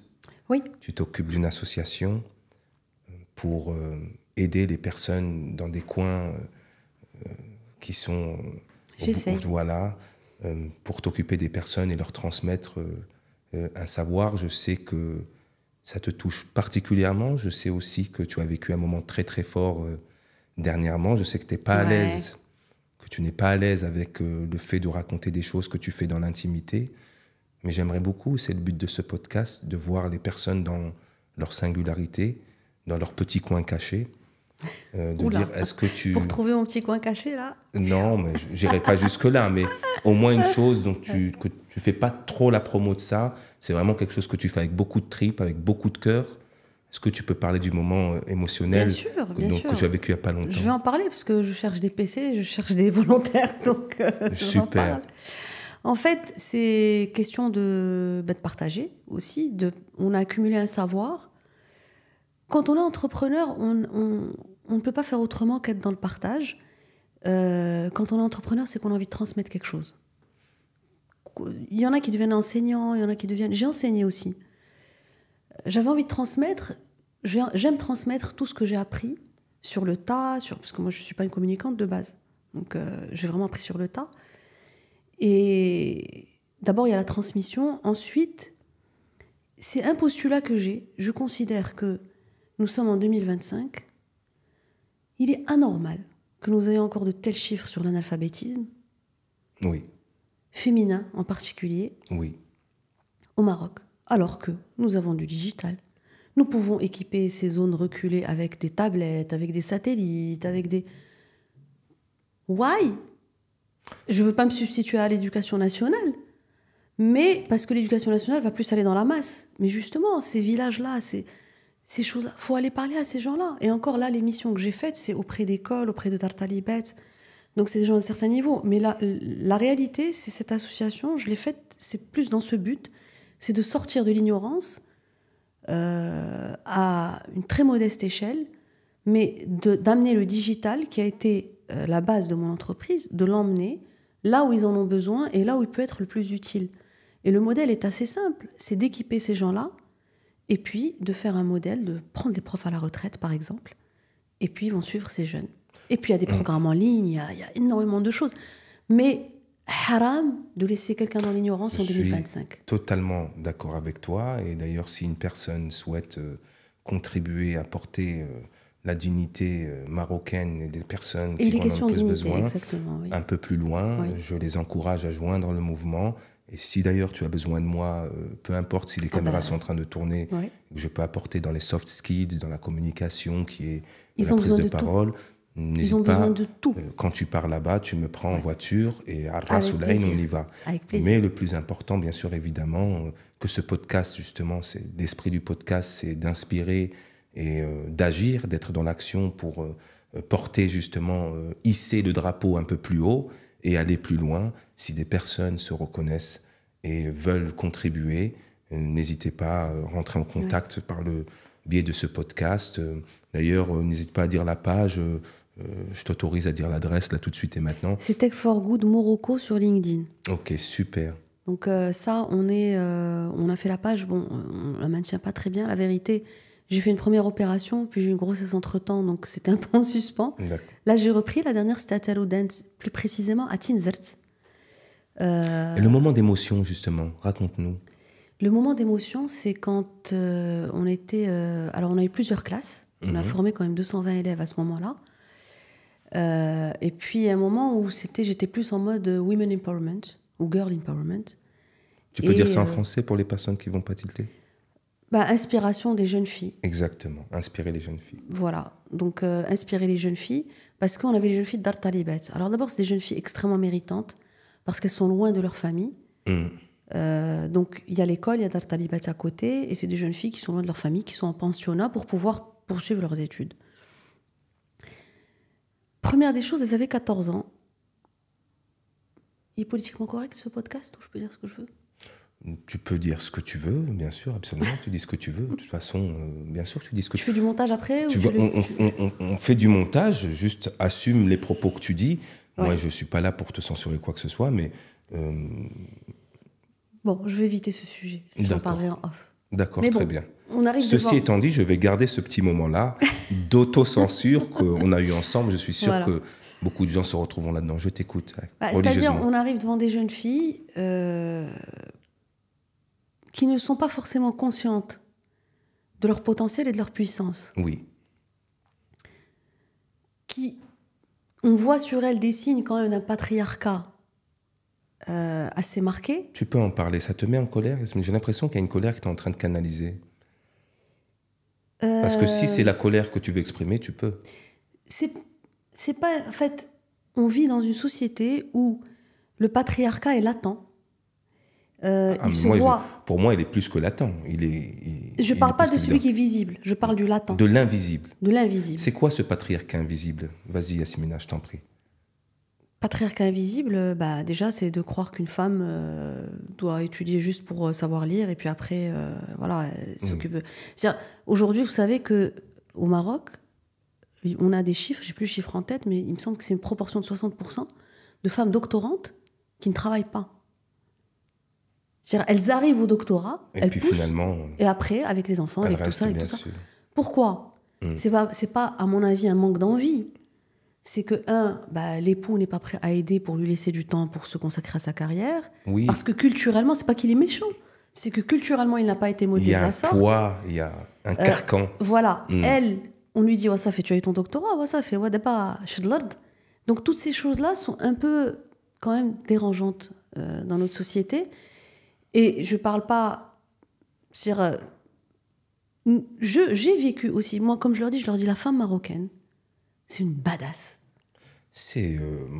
[SPEAKER 1] Oui.
[SPEAKER 2] Tu t'occupes d'une association pour aider les personnes dans des coins qui sont...
[SPEAKER 1] J'essaye.
[SPEAKER 2] Voilà, pour t'occuper des personnes et leur transmettre un savoir. Je sais que ça te touche particulièrement. Je sais aussi que tu as vécu un moment très très fort dernièrement. Je sais que tu n'es pas à l'aise, que tu n'es pas à l'aise avec le fait de raconter des choses que tu fais dans l'intimité. Mais j'aimerais beaucoup, c'est le but de ce podcast, de voir les personnes dans leur singularité, dans leur petit coin caché. De
[SPEAKER 1] Oula.
[SPEAKER 2] dire, est-ce que tu...
[SPEAKER 1] Pour trouver mon petit coin caché, là.
[SPEAKER 2] Non, mais je n'irai pas jusque-là, mais au moins une chose que tu fais pas trop la promo de ça, c'est vraiment quelque chose que tu fais avec beaucoup de tripes, avec beaucoup de cœur. Est-ce que tu peux parler du moment émotionnel
[SPEAKER 1] Bien sûr.
[SPEAKER 2] que tu as vécu il n'y a pas longtemps?
[SPEAKER 1] Je vais en parler parce que je cherche des PC, je cherche des volontaires, donc
[SPEAKER 2] Super.
[SPEAKER 1] En fait, c'est question de partager aussi. On a accumulé un savoir. Quand on est entrepreneur, on ne peut pas faire autrement qu'être dans le partage. Quand on est entrepreneur, c'est qu'on a envie de transmettre quelque chose. Il y en a qui deviennent enseignants, il y en a qui deviennent... J'ai enseigné aussi. J'avais envie de transmettre. J'aime transmettre tout ce que j'ai appris sur le tas, parce que moi, je ne suis pas une communicante de base. Donc, j'ai vraiment appris sur le tas. Et d'abord, il y a la transmission. Ensuite, c'est un postulat que j'ai. Je considère que nous sommes en 2025. Il est anormal que nous ayons encore de tels chiffres sur l'analphabétisme.
[SPEAKER 2] Oui.
[SPEAKER 1] Féminin en particulier.
[SPEAKER 2] Oui.
[SPEAKER 1] Au Maroc. Alors que nous avons du digital. Nous pouvons équiper ces zones reculées avec des tablettes, avec des satellites, avec des... Why ? Je ne veux pas me substituer à l'éducation nationale, mais parce que l'éducation nationale va plus aller dans la masse. Mais justement, ces villages-là, ces choses-là, il faut aller parler à ces gens-là. Et encore là, les missions que j'ai faites, c'est auprès d'écoles, auprès de Dartalibet. Donc c'est des gens à un certain niveau. Mais la réalité, c'est cette association, je l'ai faite, c'est plus dans ce but, c'est de sortir de l'ignorance à une très modeste échelle, mais d'amener le digital, qui a été la base de mon entreprise, de l'emmener là où ils en ont besoin et là où il peut être le plus utile. Et le modèle est assez simple, c'est d'équiper ces gens-là et puis de faire un modèle, de prendre des profs à la retraite par exemple, et puis ils vont suivre ces jeunes. Et puis il y a des programmes en ligne, il y a énormément de choses. Mais haram de laisser quelqu'un dans l'ignorance en 2025.
[SPEAKER 2] Je suis totalement d'accord avec toi. Et d'ailleurs, si une personne souhaite contribuer, apporter la dignité marocaine et des personnes qui en ont le plus besoin,
[SPEAKER 1] oui.
[SPEAKER 2] un peu plus loin,
[SPEAKER 1] Oui.
[SPEAKER 2] je les encourage à joindre le mouvement. Et si d'ailleurs tu as besoin de moi, peu importe si les caméras sont en train de tourner,
[SPEAKER 1] oui.
[SPEAKER 2] que je peux apporter dans les soft skills, dans la communication, qui est
[SPEAKER 1] Ils
[SPEAKER 2] la
[SPEAKER 1] ont
[SPEAKER 2] prise
[SPEAKER 1] besoin
[SPEAKER 2] de
[SPEAKER 1] de
[SPEAKER 2] parole,
[SPEAKER 1] tout.
[SPEAKER 2] n'hésite
[SPEAKER 1] Ils ont
[SPEAKER 2] pas.
[SPEAKER 1] besoin de tout.
[SPEAKER 2] Quand tu pars là-bas, tu me prends en voiture et à
[SPEAKER 1] Avec
[SPEAKER 2] Rassoulaïn,
[SPEAKER 1] plaisir.
[SPEAKER 2] on y va.
[SPEAKER 1] Avec plaisir.
[SPEAKER 2] Mais le plus important, bien sûr, évidemment, que ce podcast, justement, c'est l'esprit du podcast, c'est d'inspirer et d'agir, d'être dans l'action pour porter, justement, hisser le drapeau un peu plus haut et aller plus loin. Si des personnes se reconnaissent et veulent contribuer, n'hésitez pas à rentrer en contact par le biais de ce podcast. D'ailleurs, n'hésite pas à dire la page. Je t'autorise à dire l'adresse là tout de suite et maintenant.
[SPEAKER 1] C'est Tech for Good Morocco sur LinkedIn.
[SPEAKER 2] Ok, super.
[SPEAKER 1] Donc ça, on a fait la page. Bon, on la maintient pas très bien. La vérité, j'ai fait une première opération, puis j'ai eu une grossesse entre-temps, donc c'était un peu en suspens.
[SPEAKER 2] D'accord.
[SPEAKER 1] Là, j'ai repris. La dernière, c'était à Taroudant, plus précisément à Tinzert.
[SPEAKER 2] Et le moment d'émotion, justement, raconte-nous.
[SPEAKER 1] Le moment d'émotion, c'est quand on était... alors, on a eu plusieurs classes. On a formé quand même 220 élèves à ce moment-là. Et puis, un moment où j'étais plus en mode Women Empowerment ou Girl Empowerment.
[SPEAKER 2] Tu peux dire ça en français pour les personnes qui ne vont pas tilter?
[SPEAKER 1] Inspiration des jeunes filles.
[SPEAKER 2] Exactement, inspirer les jeunes filles.
[SPEAKER 1] Voilà, donc inspirer les jeunes filles, parce qu'on avait les jeunes filles de Dartalibet. Alors d'abord, c'est des jeunes filles extrêmement méritantes, parce qu'elles sont loin de leur famille. Donc il y a l'école, il y a Dartalibet à côté, et c'est des jeunes filles qui sont loin de leur famille, qui sont en pensionnat pour pouvoir poursuivre leurs études. Première des choses, elles avaient 14 ans. Il est politiquement correct ce podcast, où je peux dire ce que je veux?
[SPEAKER 2] Tu peux dire ce que tu veux, bien sûr, absolument. Tu dis ce que tu veux. De toute façon, bien sûr, tu dis ce que tu veux.
[SPEAKER 1] Tu fais du montage après
[SPEAKER 2] on fait du montage, juste assume les propos que tu dis.
[SPEAKER 1] Ouais.
[SPEAKER 2] Moi, je ne suis pas là pour te censurer quoi que ce soit, mais...
[SPEAKER 1] Bon, je vais éviter ce sujet. J'en parlerai en off.
[SPEAKER 2] D'accord,
[SPEAKER 1] mais
[SPEAKER 2] très
[SPEAKER 1] bon,
[SPEAKER 2] bien.
[SPEAKER 1] on arrive
[SPEAKER 2] Ceci
[SPEAKER 1] devant...
[SPEAKER 2] étant dit, je vais garder ce petit moment-là d'autocensure qu'on a eu ensemble. Je suis sûr
[SPEAKER 1] Voilà.
[SPEAKER 2] que beaucoup de gens se retrouveront là-dedans. Je t'écoute,
[SPEAKER 1] C'est-à-dire,
[SPEAKER 2] religieusement.
[SPEAKER 1] on arrive devant des jeunes filles qui ne sont pas forcément conscientes de leur potentiel et de leur puissance.
[SPEAKER 2] Oui,
[SPEAKER 1] On voit sur elles des signes quand même d'un patriarcat assez marqué.
[SPEAKER 2] tu peux en parler. Ça te met en colère, Yasmine? J'ai l'impression qu'il y a une colère que tu es en train de canaliser. Parce que si c'est la colère que tu veux exprimer, tu peux.
[SPEAKER 1] C'est pas... En fait, on vit dans une société où le patriarcat est latent. Il se voit...
[SPEAKER 2] Pour moi, il est plus que latent.
[SPEAKER 1] Je ne parle pas de celui qui est visible, je parle du latent.
[SPEAKER 2] De l'invisible.
[SPEAKER 1] De l'invisible.
[SPEAKER 2] C'est quoi ce patriarcat invisible? Vas-y, Yasmina, je t'en prie.
[SPEAKER 1] Patriarcat invisible, déjà, c'est de croire qu'une femme doit étudier juste pour savoir lire et puis après, voilà, elle s'occupe. C'est-à-dire, aujourd'hui, vous savez qu'au Maroc, on a des chiffres, je n'ai plus le chiffre en tête, mais il me semble que c'est une proportion de 60% de femmes doctorantes qui ne travaillent pas. C'est-à-dire, elles arrivent au doctorat,
[SPEAKER 2] Et
[SPEAKER 1] elles
[SPEAKER 2] puis
[SPEAKER 1] poussent,
[SPEAKER 2] finalement,
[SPEAKER 1] et après, avec les enfants, avec tout ça, et
[SPEAKER 2] bien
[SPEAKER 1] tout ça.
[SPEAKER 2] sûr.
[SPEAKER 1] Pourquoi ? C'est pas, à mon avis, un manque d'envie. C'est que, l'époux n'est pas prêt à aider pour lui laisser du temps pour se consacrer à sa carrière.
[SPEAKER 2] Oui.
[SPEAKER 1] Parce que culturellement, c'est pas qu'il est méchant. C'est que culturellement, il n'a pas été
[SPEAKER 2] Il
[SPEAKER 1] modélé
[SPEAKER 2] y a
[SPEAKER 1] à
[SPEAKER 2] un
[SPEAKER 1] ça.
[SPEAKER 2] poids, il y a un carcan.
[SPEAKER 1] Voilà. Elle, on lui dit, ça fait, tu as eu ton doctorat, ça fait, donc toutes ces choses-là sont un peu, quand même, dérangeantes dans notre société. Et je parle pas... j'ai vécu aussi, moi, comme je leur dis, la femme marocaine, c'est une badass.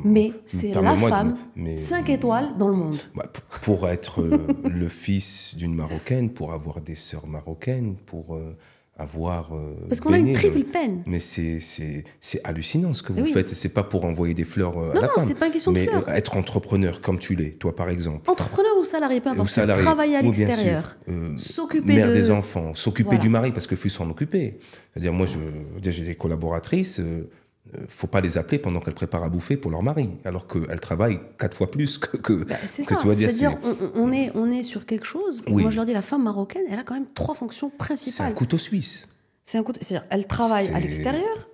[SPEAKER 1] Mais c'est la femme 5 étoiles dans le monde.
[SPEAKER 2] Pour être le fils d'une Marocaine, pour avoir des sœurs marocaines, pour avoir...
[SPEAKER 1] Parce qu'on a une triple peine.
[SPEAKER 2] Mais c'est hallucinant ce que vous faites. C'est pas pour envoyer des fleurs à la femme.
[SPEAKER 1] Non, c'est pas une question de fleurs.
[SPEAKER 2] Mais être entrepreneur comme tu l'es, toi par exemple.
[SPEAKER 1] Entrepreneur ou salarié, peu importe. Travailler à l'extérieur, s'occuper
[SPEAKER 2] mère des enfants, s'occuper du mari, parce qu'il faut s'en occuper. C'est-à-dire, moi, j'ai des collaboratrices... faut pas les appeler pendant qu'elles préparent à bouffer pour leur mari, alors qu'elles travaillent 4 fois plus que
[SPEAKER 1] c'est
[SPEAKER 2] que
[SPEAKER 1] ça.
[SPEAKER 2] tu vas dire.
[SPEAKER 1] C'est-à-dire, on est sur quelque chose.
[SPEAKER 2] Oui.
[SPEAKER 1] Moi, je leur dis, la femme marocaine, elle a quand même 3 fonctions principales.
[SPEAKER 2] C'est un couteau suisse.
[SPEAKER 1] C'est-à-dire, elle travaille à l'extérieur,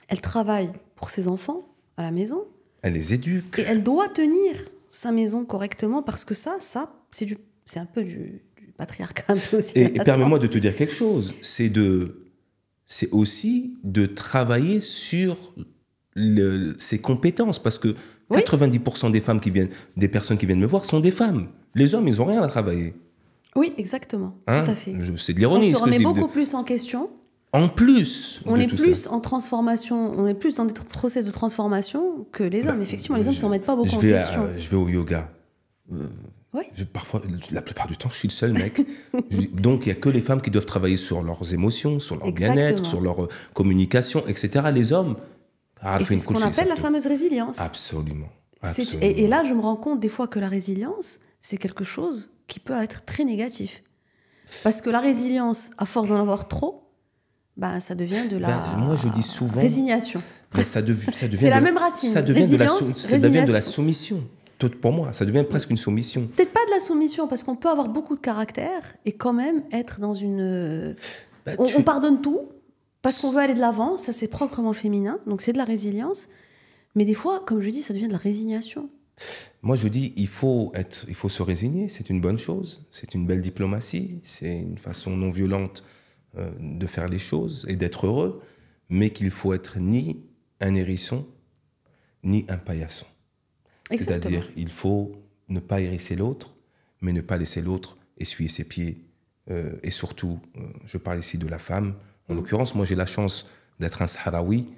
[SPEAKER 1] elle travaille pour ses enfants à la maison.
[SPEAKER 2] Elle les éduque.
[SPEAKER 1] Et elle doit tenir sa maison correctement parce que ça, c'est un peu du patriarcat aussi.
[SPEAKER 2] Et permets-moi de te dire quelque chose. C'est aussi de travailler sur ses compétences. Parce que 90% des personnes qui viennent me voir sont des femmes. Les hommes, ils n'ont rien à travailler.
[SPEAKER 1] Oui, exactement. Tout à fait.
[SPEAKER 2] C'est de l'ironie.
[SPEAKER 1] On se remet beaucoup plus en question.
[SPEAKER 2] En plus.
[SPEAKER 1] On est plus en transformation, on est plus dans des process de transformation que les hommes. Effectivement, les hommes ne s'en mettent pas beaucoup en question.
[SPEAKER 2] Je vais au yoga. Parfois, la plupart du temps, je suis le seul mec. Donc, il n'y a que les femmes qui doivent travailler sur leurs émotions, sur leur bien-être, sur leur communication, etc. Les hommes...
[SPEAKER 1] Et c'est ce qu'on appelle la fameuse résilience.
[SPEAKER 2] Absolument.
[SPEAKER 1] Et là, je me rends compte des fois que la résilience, c'est quelque chose qui peut être très négatif. Parce que la résilience, à force d'en avoir trop, ça devient de la
[SPEAKER 2] moi, je dis souvent,
[SPEAKER 1] résignation.
[SPEAKER 2] Mais ça devient
[SPEAKER 1] c'est la même racine.
[SPEAKER 2] Ça devient de la soumission. Pour moi, ça devient presque une soumission.
[SPEAKER 1] Peut-être pas de la soumission, parce qu'on peut avoir beaucoup de caractère et quand même être dans une... on pardonne tout, parce qu'on veut aller de l'avant, ça c'est proprement féminin, donc c'est de la résilience. Mais des fois, comme je dis, ça devient de la résignation.
[SPEAKER 2] Moi, je dis, il faut se résigner, c'est une bonne chose, c'est une belle diplomatie, c'est une façon non violente de faire les choses et d'être heureux, mais qu'il faut être ni un hérisson, ni un paillasson.
[SPEAKER 1] Exactement.
[SPEAKER 2] C'est-à-dire, il faut ne pas hérisser l'autre, mais ne pas laisser l'autre essuyer ses pieds. Et surtout, je parle ici de la femme. En l'occurrence, moi, j'ai la chance d'être un Sahraoui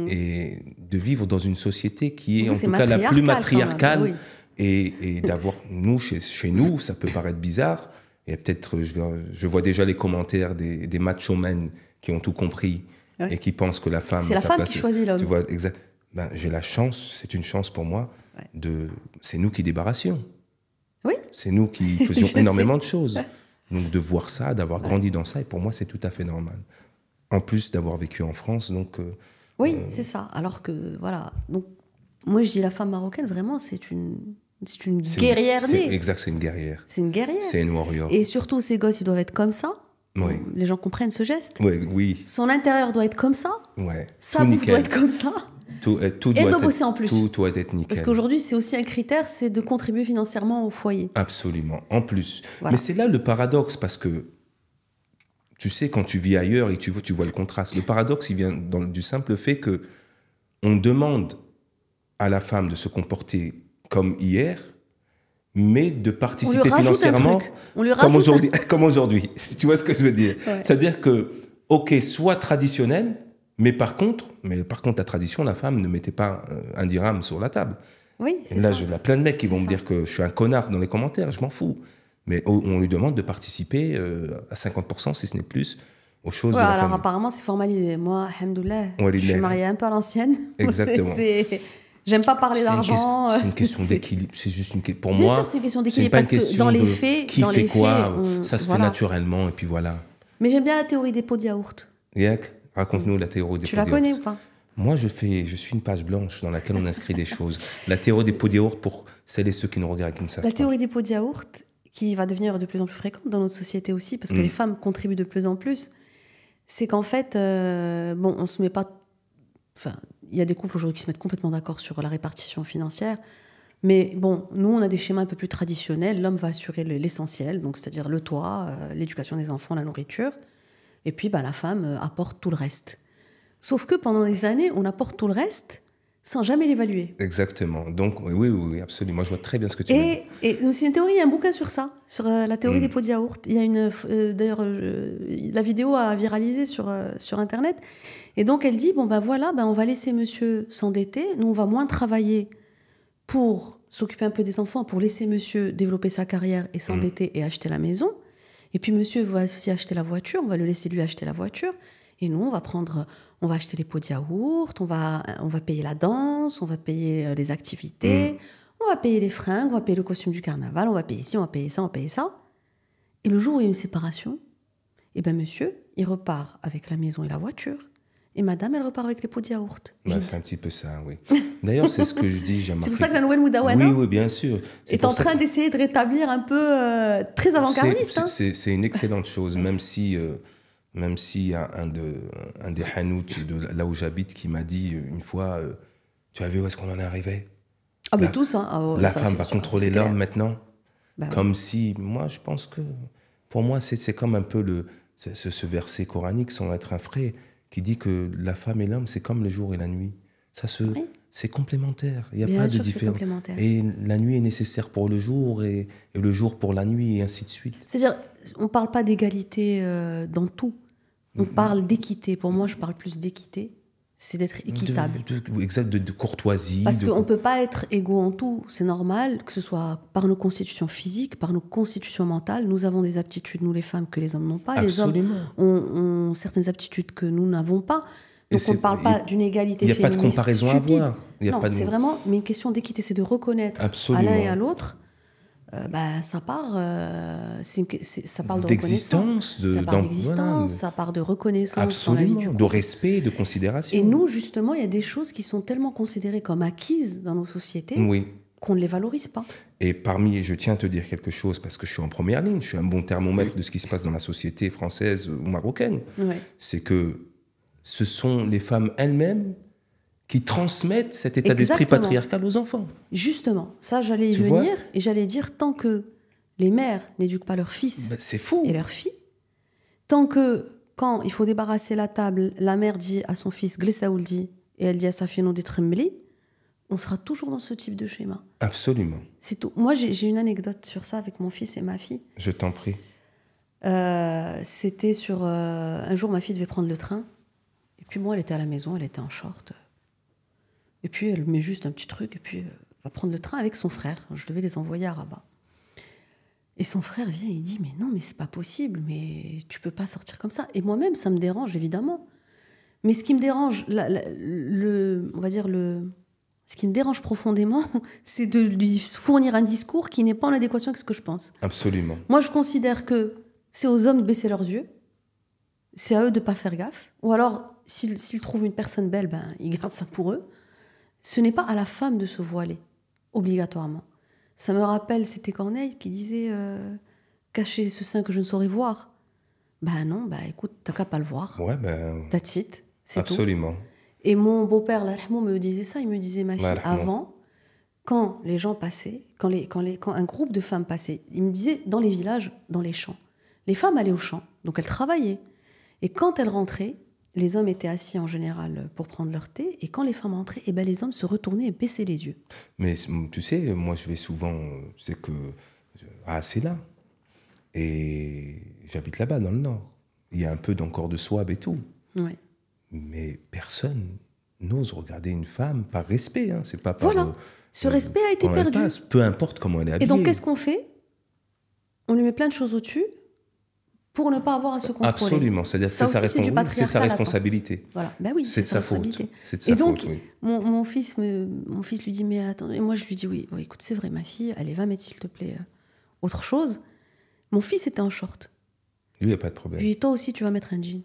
[SPEAKER 2] et de vivre dans une société qui est en tout cas la plus matriarcale. Et d'avoir, chez nous, ça peut paraître bizarre. Et peut-être, je vois déjà les commentaires des macho-men qui ont tout compris et qui pensent que la femme...
[SPEAKER 1] C'est la femme qui choisit l'homme.
[SPEAKER 2] Tu vois, exact. J'ai la chance, c'est une chance pour moi, c'est nous qui débarrassions.
[SPEAKER 1] Oui.
[SPEAKER 2] C'est nous qui faisions énormément de choses. Donc de voir ça, d'avoir grandi dans ça, et pour moi c'est tout à fait normal. En plus d'avoir vécu en France, donc...
[SPEAKER 1] oui, c'est ça. Alors que, voilà. Donc, moi je dis la femme marocaine, vraiment, c'est une guerrière née.
[SPEAKER 2] Exact, c'est une guerrière.
[SPEAKER 1] C'est une guerrière.
[SPEAKER 2] C'est une warrior.
[SPEAKER 1] Et surtout, ces gosses, ils doivent être comme ça.
[SPEAKER 2] Oui.
[SPEAKER 1] Les gens comprennent ce geste.
[SPEAKER 2] Oui.
[SPEAKER 1] Son intérieur doit être comme ça.
[SPEAKER 2] Ouais.
[SPEAKER 1] Sa bouche doit être comme ça.
[SPEAKER 2] Tout
[SPEAKER 1] Et
[SPEAKER 2] doit
[SPEAKER 1] de
[SPEAKER 2] être,
[SPEAKER 1] bosser en plus.
[SPEAKER 2] Tout doit être nickel.
[SPEAKER 1] Parce qu'aujourd'hui, c'est aussi un critère, c'est de contribuer financièrement au foyer.
[SPEAKER 2] Absolument, en plus.
[SPEAKER 1] Voilà.
[SPEAKER 2] Mais c'est là le paradoxe, parce que tu sais, quand tu vis ailleurs et tu vois le contraste. Le paradoxe, il vient du simple fait que on demande à la femme de se comporter comme hier, mais de participer financièrement comme aujourd'hui. Si tu vois ce que je veux dire. Ouais. C'est-à-dire que, ok, soit traditionnel, mais par contre, la tradition, la femme ne mettait pas un dirham sur la table.
[SPEAKER 1] Oui, c'est
[SPEAKER 2] là,
[SPEAKER 1] ça.
[SPEAKER 2] il y a plein de mecs qui vont me dire que je suis un connard dans les commentaires, je m'en fous. Mais on lui demande de participer à 50%, si ce n'est plus, aux choses de la famille.
[SPEAKER 1] Alors apparemment, c'est formalisé. Moi, alhamdoulilah, je suis mariée un peu à l'ancienne.
[SPEAKER 2] Exactement.
[SPEAKER 1] J'aime pas parler d'argent.
[SPEAKER 2] C'est une question d'équilibre. C'est juste pour
[SPEAKER 1] Bien
[SPEAKER 2] moi.
[SPEAKER 1] sûr, c'est une question d'équilibre.
[SPEAKER 2] Parce que
[SPEAKER 1] dans les faits,
[SPEAKER 2] qui fait quoi, ça se fait naturellement, et puis voilà.
[SPEAKER 1] Mais j'aime bien la théorie des pots de yaourt.
[SPEAKER 2] Yak, raconte-nous la théorie des pots de yaourt.
[SPEAKER 1] Tu la connais ou pas?
[SPEAKER 2] Moi, je suis une page blanche dans laquelle on inscrit des choses. La théorie des pots de yaourt pour celles et ceux qui nous regardent et qui ne savent pas.
[SPEAKER 1] La théorie des pots de yaourt, qui va devenir de plus en plus fréquente dans notre société aussi, parce que les femmes contribuent de plus en plus, c'est qu'en fait, on se met pas... Enfin, il y a des couples aujourd'hui qui se mettent complètement d'accord sur la répartition financière, mais bon, nous, on a des schémas un peu plus traditionnels. L'homme va assurer l'essentiel, donc c'est-à-dire le toit, l'éducation des enfants, la nourriture, et puis la femme apporte tout le reste. Sauf que pendant des années, on apporte tout le reste sans jamais l'évaluer.
[SPEAKER 2] Exactement. Donc, oui, absolument. Moi, je vois très bien ce que tu veux dire.
[SPEAKER 1] Et c'est une théorie, il y a un bouquin sur ça, sur la théorie des pots de yaourt. Il y a d'ailleurs, la vidéo a viralisé sur Internet. Et donc, elle dit, on va laisser monsieur s'endetter. Nous, on va moins travailler pour s'occuper un peu des enfants, pour laisser monsieur développer sa carrière et s'endetter et acheter la maison. Et puis, monsieur va aussi acheter la voiture. On va le laisser lui acheter la voiture. Et nous, on va acheter les pots de yaourt, on va payer la danse, on va payer les activités, on va payer les fringues, on va payer le costume du carnaval, on va payer ci, on va payer ça, on va payer ça. Et le jour où il y a une séparation, monsieur, il repart avec la maison et la voiture. Et madame, elle repart avec les pots de yaourt.
[SPEAKER 2] C'est un petit peu ça, oui. D'ailleurs, c'est ce que je dis.
[SPEAKER 1] C'est pour ça que la nouvelle Moudawana
[SPEAKER 2] oui, bien sûr.
[SPEAKER 1] est en train d'essayer de rétablir un peu très avant-gardiste.
[SPEAKER 2] C'est une excellente chose, même si il y a un des hanout de là où j'habite qui m'a dit une fois, tu as vu où est-ce qu'on en est arrivé?
[SPEAKER 1] Ah, mais tous, hein.
[SPEAKER 2] La femme va contrôler l'homme maintenant. Comme si, moi, je pense que, pour moi, c'est comme un peu ce verset coranique, sans être un frais, qui dit que la femme et l'homme, c'est comme le jour et la nuit. C'est complémentaire. Il n'y a pas de différence. Et la nuit est nécessaire pour le jour et le jour pour la nuit, et ainsi de suite.
[SPEAKER 1] C'est-à-dire, on ne parle pas d'égalité dans tout. On parle d'équité. Pour moi, je parle plus d'équité. C'est d'être équitable.
[SPEAKER 2] De courtoisie.
[SPEAKER 1] Parce qu'on ne peut pas être égaux en tout. C'est normal, que ce soit par nos constitutions physiques, par nos constitutions mentales. Nous avons des aptitudes, nous les femmes, que les hommes n'ont pas.
[SPEAKER 2] Absolument.
[SPEAKER 1] Les hommes ont certaines aptitudes que nous n'avons pas. Donc on ne parle pas d'une égalité féministe.
[SPEAKER 2] Il n'y a pas de comparaison
[SPEAKER 1] stupide.
[SPEAKER 2] à avoir.
[SPEAKER 1] Non, c'est vraiment une question d'équité. C'est de reconnaître à l'un et à l'autre. Ça part de
[SPEAKER 2] d'existence,
[SPEAKER 1] ça part d'existence, ça part de reconnaissance.
[SPEAKER 2] Absolument,
[SPEAKER 1] dans la vie du couple.
[SPEAKER 2] De respect, de considération.
[SPEAKER 1] Et nous, justement, il y a des choses qui sont tellement considérées comme acquises dans nos sociétés qu'on ne les valorise pas.
[SPEAKER 2] Et je tiens à te dire quelque chose, parce que je suis en première ligne, je suis un bon thermomètre de ce qui se passe dans la société française ou marocaine. C'est que ce sont les femmes elles-mêmes qui transmettent cet état d'esprit patriarcal aux enfants.
[SPEAKER 1] Justement, ça j'allais y venir, et j'allais dire, tant que les mères n'éduquent pas leurs fils
[SPEAKER 2] c'est fou.
[SPEAKER 1] Et leurs filles, tant que, quand il faut débarrasser la table, la mère dit à son fils « Glessaouldi » et elle dit à sa fille « Non détremeli », on sera toujours dans ce type de schéma.
[SPEAKER 2] Absolument.
[SPEAKER 1] C'est tout. Moi, j'ai une anecdote sur ça avec mon fils et ma fille.
[SPEAKER 2] Je t'en prie.
[SPEAKER 1] C'était sur... un jour, ma fille devait prendre le train, et puis moi, elle était à la maison, elle était en short. Et puis, elle met juste un petit truc, et puis elle va prendre le train avec son frère. Je devais les envoyer à Rabat. Et son frère vient, il dit, mais non, mais c'est pas possible, mais tu peux pas sortir comme ça. Et moi-même, ça me dérange, évidemment. Mais ce qui me dérange, ce qui me dérange profondément, c'est de lui fournir un discours qui n'est pas en adéquation avec ce que je pense.
[SPEAKER 2] Absolument.
[SPEAKER 1] Moi, je considère que c'est aux hommes de baisser leurs yeux, c'est à eux de pas faire gaffe. Ou alors, s'ils trouvent une personne belle, ils gardent ça pour eux. Ce n'est pas à la femme de se voiler, obligatoirement. Ça me rappelle, c'était Corneille qui disait « Cachez ce sein que je ne saurais voir ». Bah non, bah écoute, t'as qu'à pas le voir.
[SPEAKER 2] Ouais, ben,
[SPEAKER 1] That's it, c'est tout.
[SPEAKER 2] absolument.
[SPEAKER 1] Et mon beau-père, Allah yarhamou, me disait ça, il me disait, ma fille,
[SPEAKER 2] Allah yarhamou.
[SPEAKER 1] avant, quand les gens passaient, quand un groupe de femmes passait, il me disait, dans les villages, dans les champs, les femmes allaient au champ, donc elles travaillaient. Et quand elles rentraient, les hommes étaient assis en général pour prendre leur thé, et quand les femmes rentraient, eh ben, les hommes se retournaient et baissaient les yeux.
[SPEAKER 2] Mais tu sais, moi je vais souvent, c'est que c'est là. Et j'habite là-bas dans le nord. Il y a un peu d'encore de Souabe et tout.
[SPEAKER 1] Ouais.
[SPEAKER 2] Mais personne n'ose regarder une femme par respect. Hein. C'est pas par,
[SPEAKER 1] Voilà, ce respect a été
[SPEAKER 2] quand elle
[SPEAKER 1] perdu.
[SPEAKER 2] passe, peu importe comment elle est habillée.
[SPEAKER 1] Et donc, qu'est-ce qu'on fait? On lui met plein de choses au-dessus pour ne pas avoir à se contrôler.
[SPEAKER 2] Absolument, c'est-à-dire
[SPEAKER 1] Ça
[SPEAKER 2] c'est
[SPEAKER 1] aussi, c'est du
[SPEAKER 2] c'est sa
[SPEAKER 1] patriarcat, là,
[SPEAKER 2] responsabilité.
[SPEAKER 1] Voilà, ben oui,
[SPEAKER 2] C'est de sa faute.
[SPEAKER 1] responsabilité.
[SPEAKER 2] C'est de sa
[SPEAKER 1] Et donc,
[SPEAKER 2] faute, oui.
[SPEAKER 1] mon fils lui dit, mais attends, et moi je lui dis, oui, écoute, c'est vrai, ma fille, allez, va mettre s'il te plaît autre chose. Mon fils était en short.
[SPEAKER 2] Lui, il n'y a pas de problème.
[SPEAKER 1] Je lui dis, toi aussi, tu vas mettre un jean.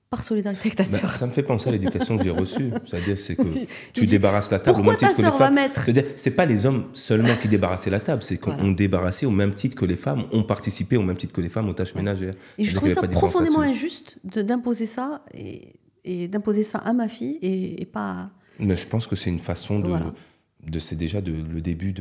[SPEAKER 1] Par solidarité avec ta sœur.
[SPEAKER 2] Ça me fait penser à l'éducation que j'ai reçue. C'est-à-dire, c'est que tu débarrasses la table au même
[SPEAKER 1] Pourquoi ta
[SPEAKER 2] titre que les
[SPEAKER 1] sœur va
[SPEAKER 2] femmes.
[SPEAKER 1] mettre?
[SPEAKER 2] C'est-à-dire, c'est pas les hommes seulement qui débarrassaient la table, c'est qu'on
[SPEAKER 1] Voilà.
[SPEAKER 2] débarrassait au même titre que les femmes, ont participé au même titre que les femmes aux tâches ménagères.
[SPEAKER 1] Et je
[SPEAKER 2] C'est-à-dire
[SPEAKER 1] trouvais
[SPEAKER 2] qu'il y
[SPEAKER 1] ça
[SPEAKER 2] avait pas de différence
[SPEAKER 1] profondément
[SPEAKER 2] là-dessus.
[SPEAKER 1] injuste d'imposer ça et d'imposer ça à ma fille et pas.
[SPEAKER 2] Mais je pense que c'est une façon
[SPEAKER 1] Voilà.
[SPEAKER 2] c'est déjà le début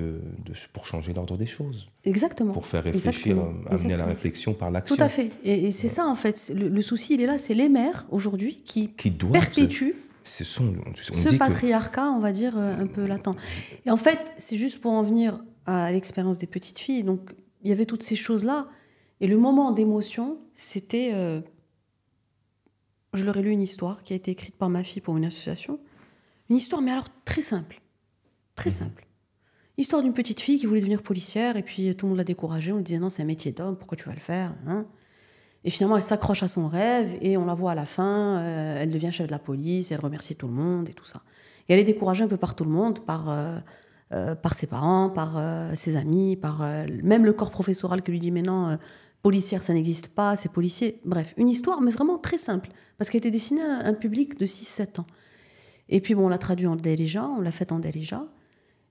[SPEAKER 2] pour changer l'ordre des choses,
[SPEAKER 1] Exactement.
[SPEAKER 2] pour faire réfléchir, amener à la
[SPEAKER 1] Exactement.
[SPEAKER 2] réflexion par l'action.
[SPEAKER 1] Tout à fait. Et c'est ça, en fait. Le souci, il est là. C'est les mères, aujourd'hui, qui
[SPEAKER 2] doivent
[SPEAKER 1] perpétuent
[SPEAKER 2] on
[SPEAKER 1] ce
[SPEAKER 2] dit
[SPEAKER 1] patriarcat, on va dire, un peu latent. Et en fait, c'est juste pour en venir à l'expérience des petites filles. Donc, il y avait toutes ces choses-là. Et le moment d'émotion, c'était... je leur ai lu une histoire qui a été écrite par ma fille pour une association. Une histoire, mais alors très simple. Très simple. Histoire d'une petite fille qui voulait devenir policière, et puis tout le monde l'a découragée. On lui disait, non, c'est un métier d'homme, pourquoi tu vas le faire, hein? Et finalement, elle s'accroche à son rêve, et on la voit à la fin, elle devient chef de la police, elle remercie tout le monde, et tout ça. Et elle est découragée un peu par tout le monde, par ses parents, par ses amis, par même le corps professoral qui lui dit, mais non, policière, ça n'existe pas, c'est policier. Bref, une histoire, mais vraiment très simple, parce qu'elle était destinée à un public de 6-7 ans. Et puis, bon, on l'a traduit en Darija, on l'a fait en Darija.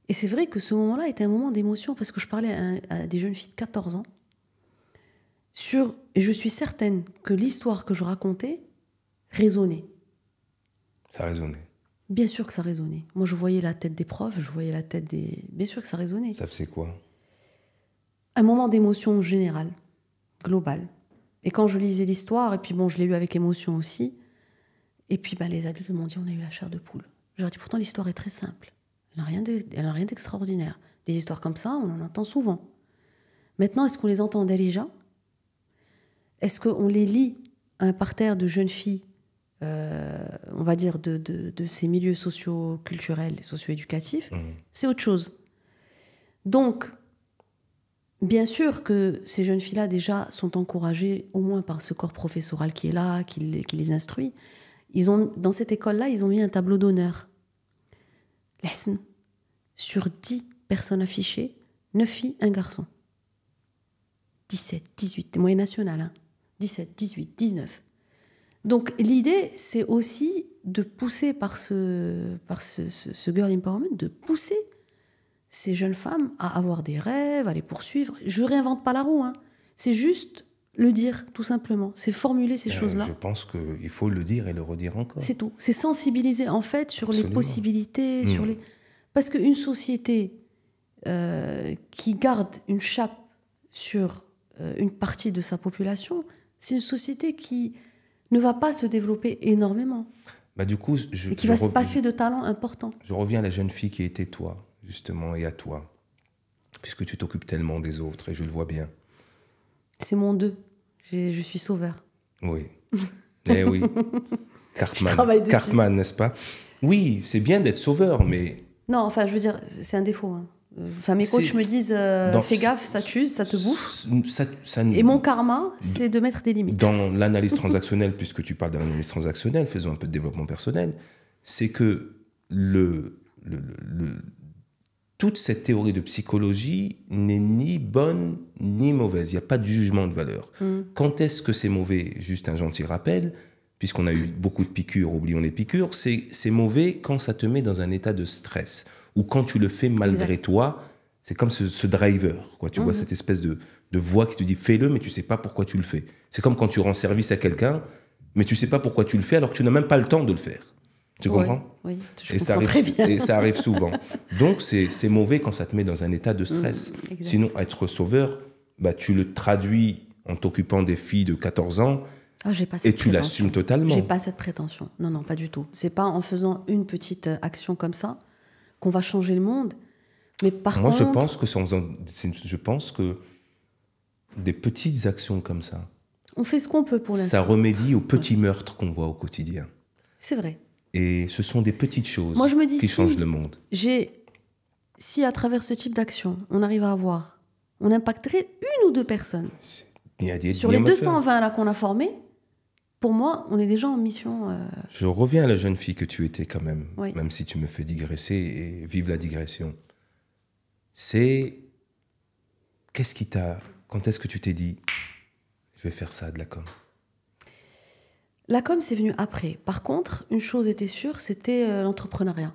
[SPEAKER 1] Et c'est vrai que ce moment-là était un moment d'émotion, parce que je parlais à des jeunes filles de 14 ans, et je suis certaine que l'histoire que je racontais résonnait.
[SPEAKER 2] Ça résonnait.
[SPEAKER 1] Bien sûr que ça résonnait. Moi, je voyais la tête des profs, je voyais la tête des... Bien sûr que ça résonnait.
[SPEAKER 2] Ça faisait quoi?
[SPEAKER 1] Un moment d'émotion générale, globale. Et quand je lisais l'histoire, et puis bon, je l'ai lu avec émotion aussi, et puis les adultes m'ont dit, on a eu la chair de poule. Je leur ai dit, pourtant, l'histoire est très simple. Elle n'a rien d'extraordinaire. Des histoires comme ça, on en entend souvent. Maintenant, est-ce qu'on les entend déjà? Est-ce qu'on les lit à un parterre de jeunes filles, on va dire, de ces milieux socio-culturels et socio-éducatifs? C'est autre chose. Donc, bien sûr que ces jeunes filles-là, déjà, sont encouragées, au moins par ce corps professoral qui est là, qui les instruit. Dans cette école-là, ils ont mis un tableau d'honneur. Sur 10 personnes affichées, 9 filles, 1 garçon. 17, 18, moyenne nationale, hein. 17, 18, 19. Donc l'idée, c'est aussi de pousser par ce girl empowerment, de pousser ces jeunes femmes à avoir des rêves, à les poursuivre. Je réinvente pas la roue, hein. C'est juste le dire, tout simplement. C'est formuler ces choses-là.
[SPEAKER 2] Je pense qu'il faut le dire et le redire encore.
[SPEAKER 1] C'est tout. C'est sensibiliser, en fait, sur
[SPEAKER 2] Absolument.
[SPEAKER 1] les possibilités, sur les... Parce qu'une société qui garde une chape sur une partie de sa population, c'est une société qui ne va pas se développer énormément.
[SPEAKER 2] Du coup,
[SPEAKER 1] et qui va se passer de talents importants.
[SPEAKER 2] Je reviens à la jeune fille qui était toi, justement, et à toi. Puisque tu t'occupes tellement des autres, et je le vois bien.
[SPEAKER 1] C'est mon 2. Je suis sauveur.
[SPEAKER 2] Oui. Eh oui.
[SPEAKER 1] Cartman,
[SPEAKER 2] Cartman, n'est-ce pas? Oui, c'est bien d'être sauveur, mais...
[SPEAKER 1] Non, enfin, je veux dire, c'est un défaut, hein. Enfin, mes coachs me disent fais gaffe, ça tue, ça te bouffe. Et mon karma, c'est de mettre des limites.
[SPEAKER 2] Dans l'analyse transactionnelle, puisque tu parles de l'analyse transactionnelle, faisons un peu de développement personnel, c'est que toute cette théorie de psychologie n'est ni bonne ni mauvaise. Il n'y a pas de jugement de valeur. Quand est-ce que c'est mauvais? Juste un gentil rappel, puisqu'on a eu beaucoup de piqûres, oublions les piqûres, c'est mauvais quand ça te met dans un état de stress, ou quand tu le fais malgré toi, C'est comme ce driver, quoi. Tu vois, cette espèce de voix qui te dit fais-le, mais tu sais pas pourquoi tu le fais. C'est comme quand tu rends service à quelqu'un, mais tu sais pas pourquoi tu le fais alors que tu n'as même pas le temps de le faire. Tu comprends?
[SPEAKER 1] Oui, je
[SPEAKER 2] Et ça
[SPEAKER 1] comprends
[SPEAKER 2] arrive,
[SPEAKER 1] très bien.
[SPEAKER 2] et ça arrive souvent. Donc, c'est mauvais quand ça te met dans un état de stress.
[SPEAKER 1] Exact.
[SPEAKER 2] Sinon, être sauveur, bah, tu le traduis en t'occupant des filles de 14 ans
[SPEAKER 1] Ah, j'ai pas cette
[SPEAKER 2] et tu
[SPEAKER 1] prétention.
[SPEAKER 2] l'assumes totalement.
[SPEAKER 1] J'ai pas cette prétention. Non, non, pas du tout. C'est pas en faisant une petite action comme ça qu'on va changer le monde. Mais par
[SPEAKER 2] Moi,
[SPEAKER 1] contre...
[SPEAKER 2] je pense que des petites actions comme ça,
[SPEAKER 1] on fait ce qu'on peut pour
[SPEAKER 2] ça
[SPEAKER 1] l'instant.
[SPEAKER 2] remédie aux petits meurtres qu'on voit au quotidien.
[SPEAKER 1] C'est vrai.
[SPEAKER 2] Et ce sont des petites choses
[SPEAKER 1] Moi, je me dis,
[SPEAKER 2] qui
[SPEAKER 1] si
[SPEAKER 2] changent le monde.
[SPEAKER 1] Si à travers ce type d'action, on arrive à avoir, on impacterait une ou deux personnes.
[SPEAKER 2] Il y a des
[SPEAKER 1] Sur les
[SPEAKER 2] diamètres.
[SPEAKER 1] 220 là qu'on a formés, pour moi, on est déjà en mission.
[SPEAKER 2] Je reviens à la jeune fille que tu étais quand même,
[SPEAKER 1] Oui.
[SPEAKER 2] même si tu me fais digresser et vive la digression. C'est... Qu'est-ce qui t'a... Quand est-ce que tu t'es dit, je vais faire ça, de la com?
[SPEAKER 1] La com, c'est venu après. Par contre, une chose était sûre, c'était l'entrepreneuriat.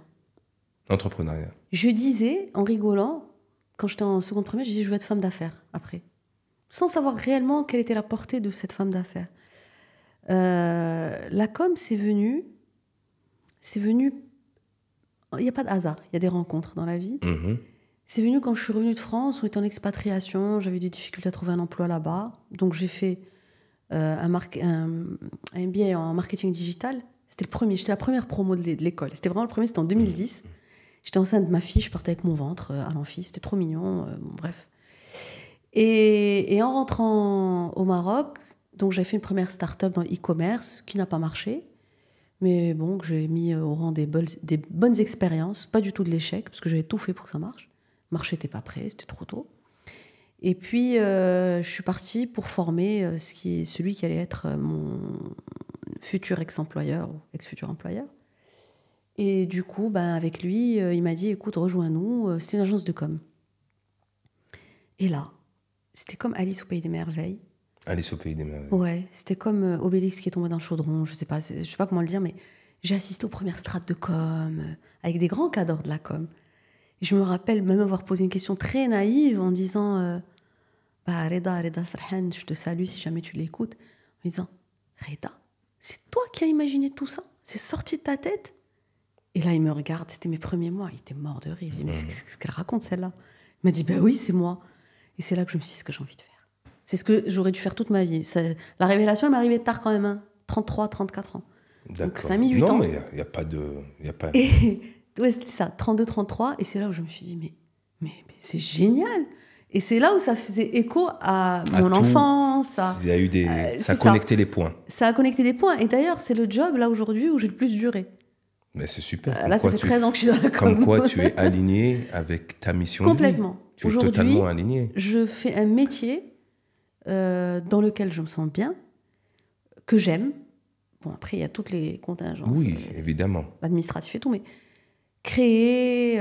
[SPEAKER 2] Entrepreneuriat.
[SPEAKER 1] Je disais, en rigolant, quand j'étais en seconde première, je disais, je veux être femme d'affaires après. Sans savoir réellement quelle était la portée de cette femme d'affaires. La com, c'est venu... Il n'y a pas de hasard, il y a des rencontres dans la vie.
[SPEAKER 2] Mhm.
[SPEAKER 1] C'est venu quand je suis revenue de France, on était en expatriation, j'avais des difficultés à trouver un emploi là-bas. Donc j'ai fait un MBA en marketing digital. C'était la première promo de l'école. C'était vraiment le premier, c'était en 2010. J'étais enceinte de ma fille, je partais avec mon ventre à l'amphi, c'était trop mignon, bon, bref. Et en rentrant au Maroc, donc j'ai fait une première start-up dans l'e-commerce qui n'a pas marché, mais bon, que j'ai mis au rang des bonnes expériences, pas du tout de l'échec, parce que j'avais tout fait pour que ça marche. Le marché n'était pas prêt, c'était trop tôt. Et puis, je suis partie pour former celui qui allait être mon futur ex-employeur ou ex-futur employeur. Et du coup, avec lui, il m'a dit, écoute, rejoins-nous. C'était une agence de com. Et là, c'était comme Alice au Pays des Merveilles.
[SPEAKER 2] Alice au Pays des Merveilles.
[SPEAKER 1] Ouais, c'était comme Obélix qui est tombé dans le chaudron, je sais pas comment le dire, mais j'ai assisté aux premières strates de com, avec des grands cadres de la com. Et je me rappelle même avoir posé une question très naïve en disant Reda Sarhan, je te salue si jamais tu l'écoutes. En disant Reda, c'est toi qui as imaginé tout ça? C'est sorti de ta tête? Et là, il me regarde, c'était mes premiers mois, il était mort de rire. Il dit mais c'est ce qu'elle raconte celle-là? Il m'a dit oui, c'est moi. Et c'est là que je me suis dit ce que j'ai envie de faire. C'est ce que j'aurais dû faire toute ma vie. La révélation, elle m'est arrivée tard quand même, hein. 33, 34 ans. Donc ça a mis du temps.
[SPEAKER 2] Non, mais il n'y a pas de...
[SPEAKER 1] Et ouais, c'était ça, 32, 33. Et c'est là où je me suis dit, mais c'est génial. Et c'est là où ça faisait écho à mon enfance.
[SPEAKER 2] Il y a eu ça a connecté les points.
[SPEAKER 1] Ça a connecté des points. Et d'ailleurs, c'est le job, là, aujourd'hui, où j'ai le plus duré.
[SPEAKER 2] Mais c'est super.
[SPEAKER 1] Là, ça fait 13 ans que je suis dans la com.
[SPEAKER 2] Comme quoi, tu es aligné avec ta mission de vie.
[SPEAKER 1] Complètement.
[SPEAKER 2] Tu es totalement aligné.
[SPEAKER 1] Je fais un métier dans lequel je me sens bien, que j'aime. Bon, après, il y a toutes les contingences.
[SPEAKER 2] Oui, évidemment.
[SPEAKER 1] L'administratif et tout, mais créer,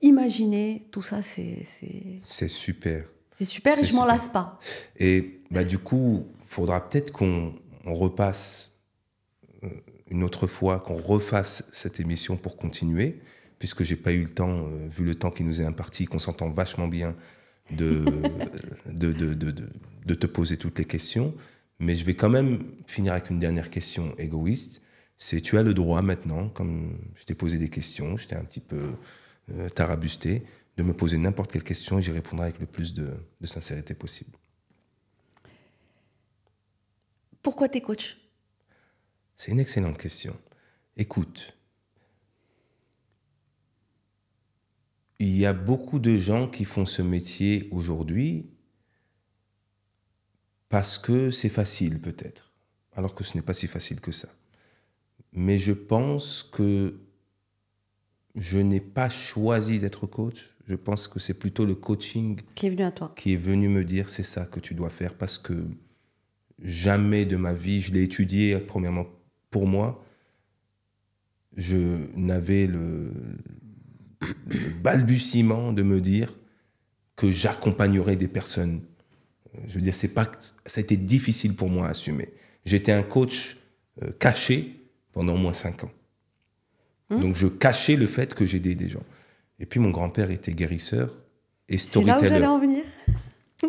[SPEAKER 1] imaginer, tout ça, c'est...
[SPEAKER 2] C'est super.
[SPEAKER 1] C'est super et je m'en lasse pas.
[SPEAKER 2] Et du coup, il faudra peut-être qu'on repasse une autre fois, qu'on refasse cette émission pour continuer, puisque j'ai pas eu le temps, vu le temps qui nous est imparti, qu'on s'entend vachement bien de te poser toutes les questions. Mais je vais quand même finir avec une dernière question égoïste. C'est, tu as le droit maintenant, comme je t'ai posé des questions, je t'ai un petit peu tarabusté, de me poser n'importe quelle question et j'y répondrai avec le plus de sincérité possible.
[SPEAKER 1] Pourquoi t'es coach ?
[SPEAKER 2] C'est une excellente question. Écoute, il y a beaucoup de gens qui font ce métier aujourd'hui parce que c'est facile peut-être, alors que ce n'est pas si facile que ça. Mais je pense que je n'ai pas choisi d'être coach. Je pense que c'est plutôt le coaching
[SPEAKER 1] qui est venu à toi,
[SPEAKER 2] qui est venu me dire c'est ça que tu dois faire, parce que jamais de ma vie, je l'ai étudié premièrement pour moi, je n'avais le balbutiement de me dire que j'accompagnerais des personnes. Je veux dire, ça a été difficile pour moi à assumer. J'étais un coach caché pendant au moins 5 ans. Donc je cachais le fait que j'aidais des gens. Et puis mon grand-père était guérisseur et
[SPEAKER 1] C'est là où
[SPEAKER 2] storyteller.
[SPEAKER 1] j'allais en venir.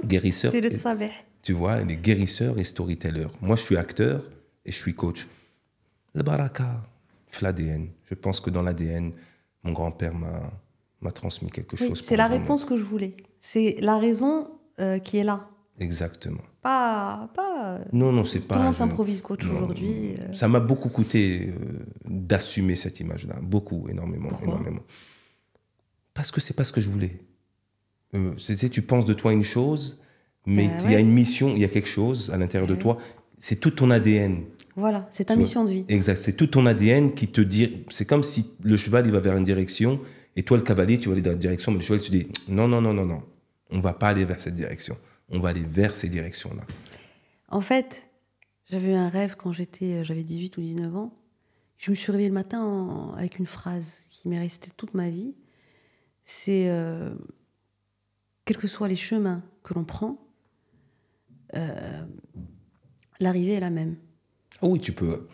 [SPEAKER 2] Guérisseur,
[SPEAKER 1] C'est le sabeh.
[SPEAKER 2] tu vois, il est guérisseur et storyteller. Moi, je suis acteur et je suis coach. Le baraka, l'ADN. Je pense que dans l'ADN, mon grand-père m'a transmis quelque
[SPEAKER 1] Oui,
[SPEAKER 2] chose.
[SPEAKER 1] c'est la réponse que je voulais. C'est la raison qui est là.
[SPEAKER 2] Exactement.
[SPEAKER 1] Pas
[SPEAKER 2] Non, c'est pas...
[SPEAKER 1] tout le monde s'improvise coach
[SPEAKER 2] non,
[SPEAKER 1] aujourd'hui.
[SPEAKER 2] Ça m'a beaucoup coûté d'assumer cette image-là. Beaucoup, énormément.
[SPEAKER 1] Pourquoi ?
[SPEAKER 2] Énormément. Parce que c'est pas ce que je voulais. Tu penses de toi une chose, mais il y a une mission, il y a quelque chose à l'intérieur de toi. C'est tout ton ADN.
[SPEAKER 1] Voilà, c'est ta mission de vie.
[SPEAKER 2] Exact, c'est tout ton ADN qui te dit... C'est comme si le cheval, il va vers une direction, et toi, le cavalier, tu vas aller dans la direction, mais le cheval, tu dis non, on va pas aller vers cette direction. On va aller vers ces directions-là.
[SPEAKER 1] En fait, j'avais eu un rêve quand j'avais 18 ou 19 ans. Je me suis réveillée le matin avec une phrase qui m'est restée toute ma vie. C'est, quels que soient les chemins que l'on prend, l'arrivée est la même.
[SPEAKER 2] Ah oui, tu peux.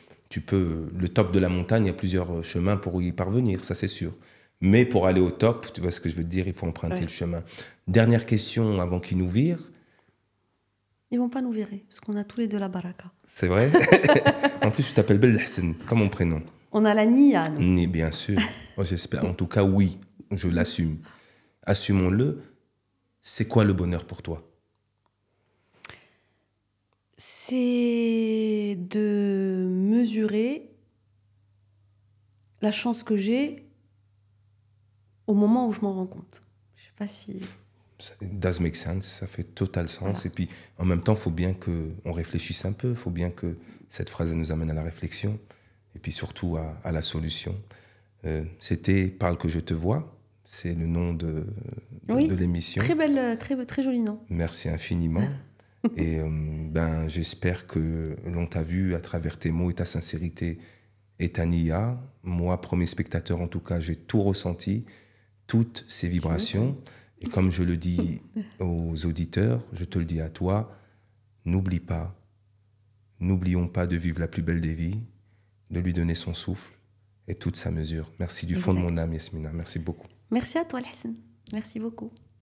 [SPEAKER 2] Le top de la montagne, il y a plusieurs chemins pour y parvenir, ça c'est sûr. Mais pour aller au top, tu vois ce que je veux te dire, il faut emprunter le chemin. Dernière question avant qu'ils nous virent.
[SPEAKER 1] Ils vont pas nous virer, parce qu'on a tous les deux la baraka.
[SPEAKER 2] C'est vrai. En plus, tu t'appelles Belhassan, comme mon prénom.
[SPEAKER 1] On a la niya, nous.
[SPEAKER 2] Ni, bien sûr. Moi, j'espère. En tout cas, oui, je l'assume. Assumons-le. C'est quoi le bonheur pour toi ?
[SPEAKER 1] C'est de mesurer la chance que j'ai au moment où je m'en rends compte. Je sais pas si...
[SPEAKER 2] Does make sense, ça fait total sens. Voilà. Et puis, en même temps, il faut bien qu'on réfléchisse un peu. Il faut bien que cette phrase nous amène à la réflexion. Et puis surtout à la solution. C'était « Parle que je te vois ». C'est le nom de l'émission.
[SPEAKER 1] Très belle, très joli nom.
[SPEAKER 2] Merci infiniment. Et j'espère que l'on t'a vu à travers tes mots et ta sincérité et ta niya. Moi, premier spectateur, en tout cas, j'ai tout ressenti, toutes ces vibrations. Et comme je le dis aux auditeurs, je te le dis à toi, n'oublie pas, n'oublions pas de vivre la plus belle des vies, de lui donner son souffle et toute sa mesure. Merci du fond de mon âme, Yasmina. Merci beaucoup.
[SPEAKER 1] Merci à toi, Hassan. Merci beaucoup.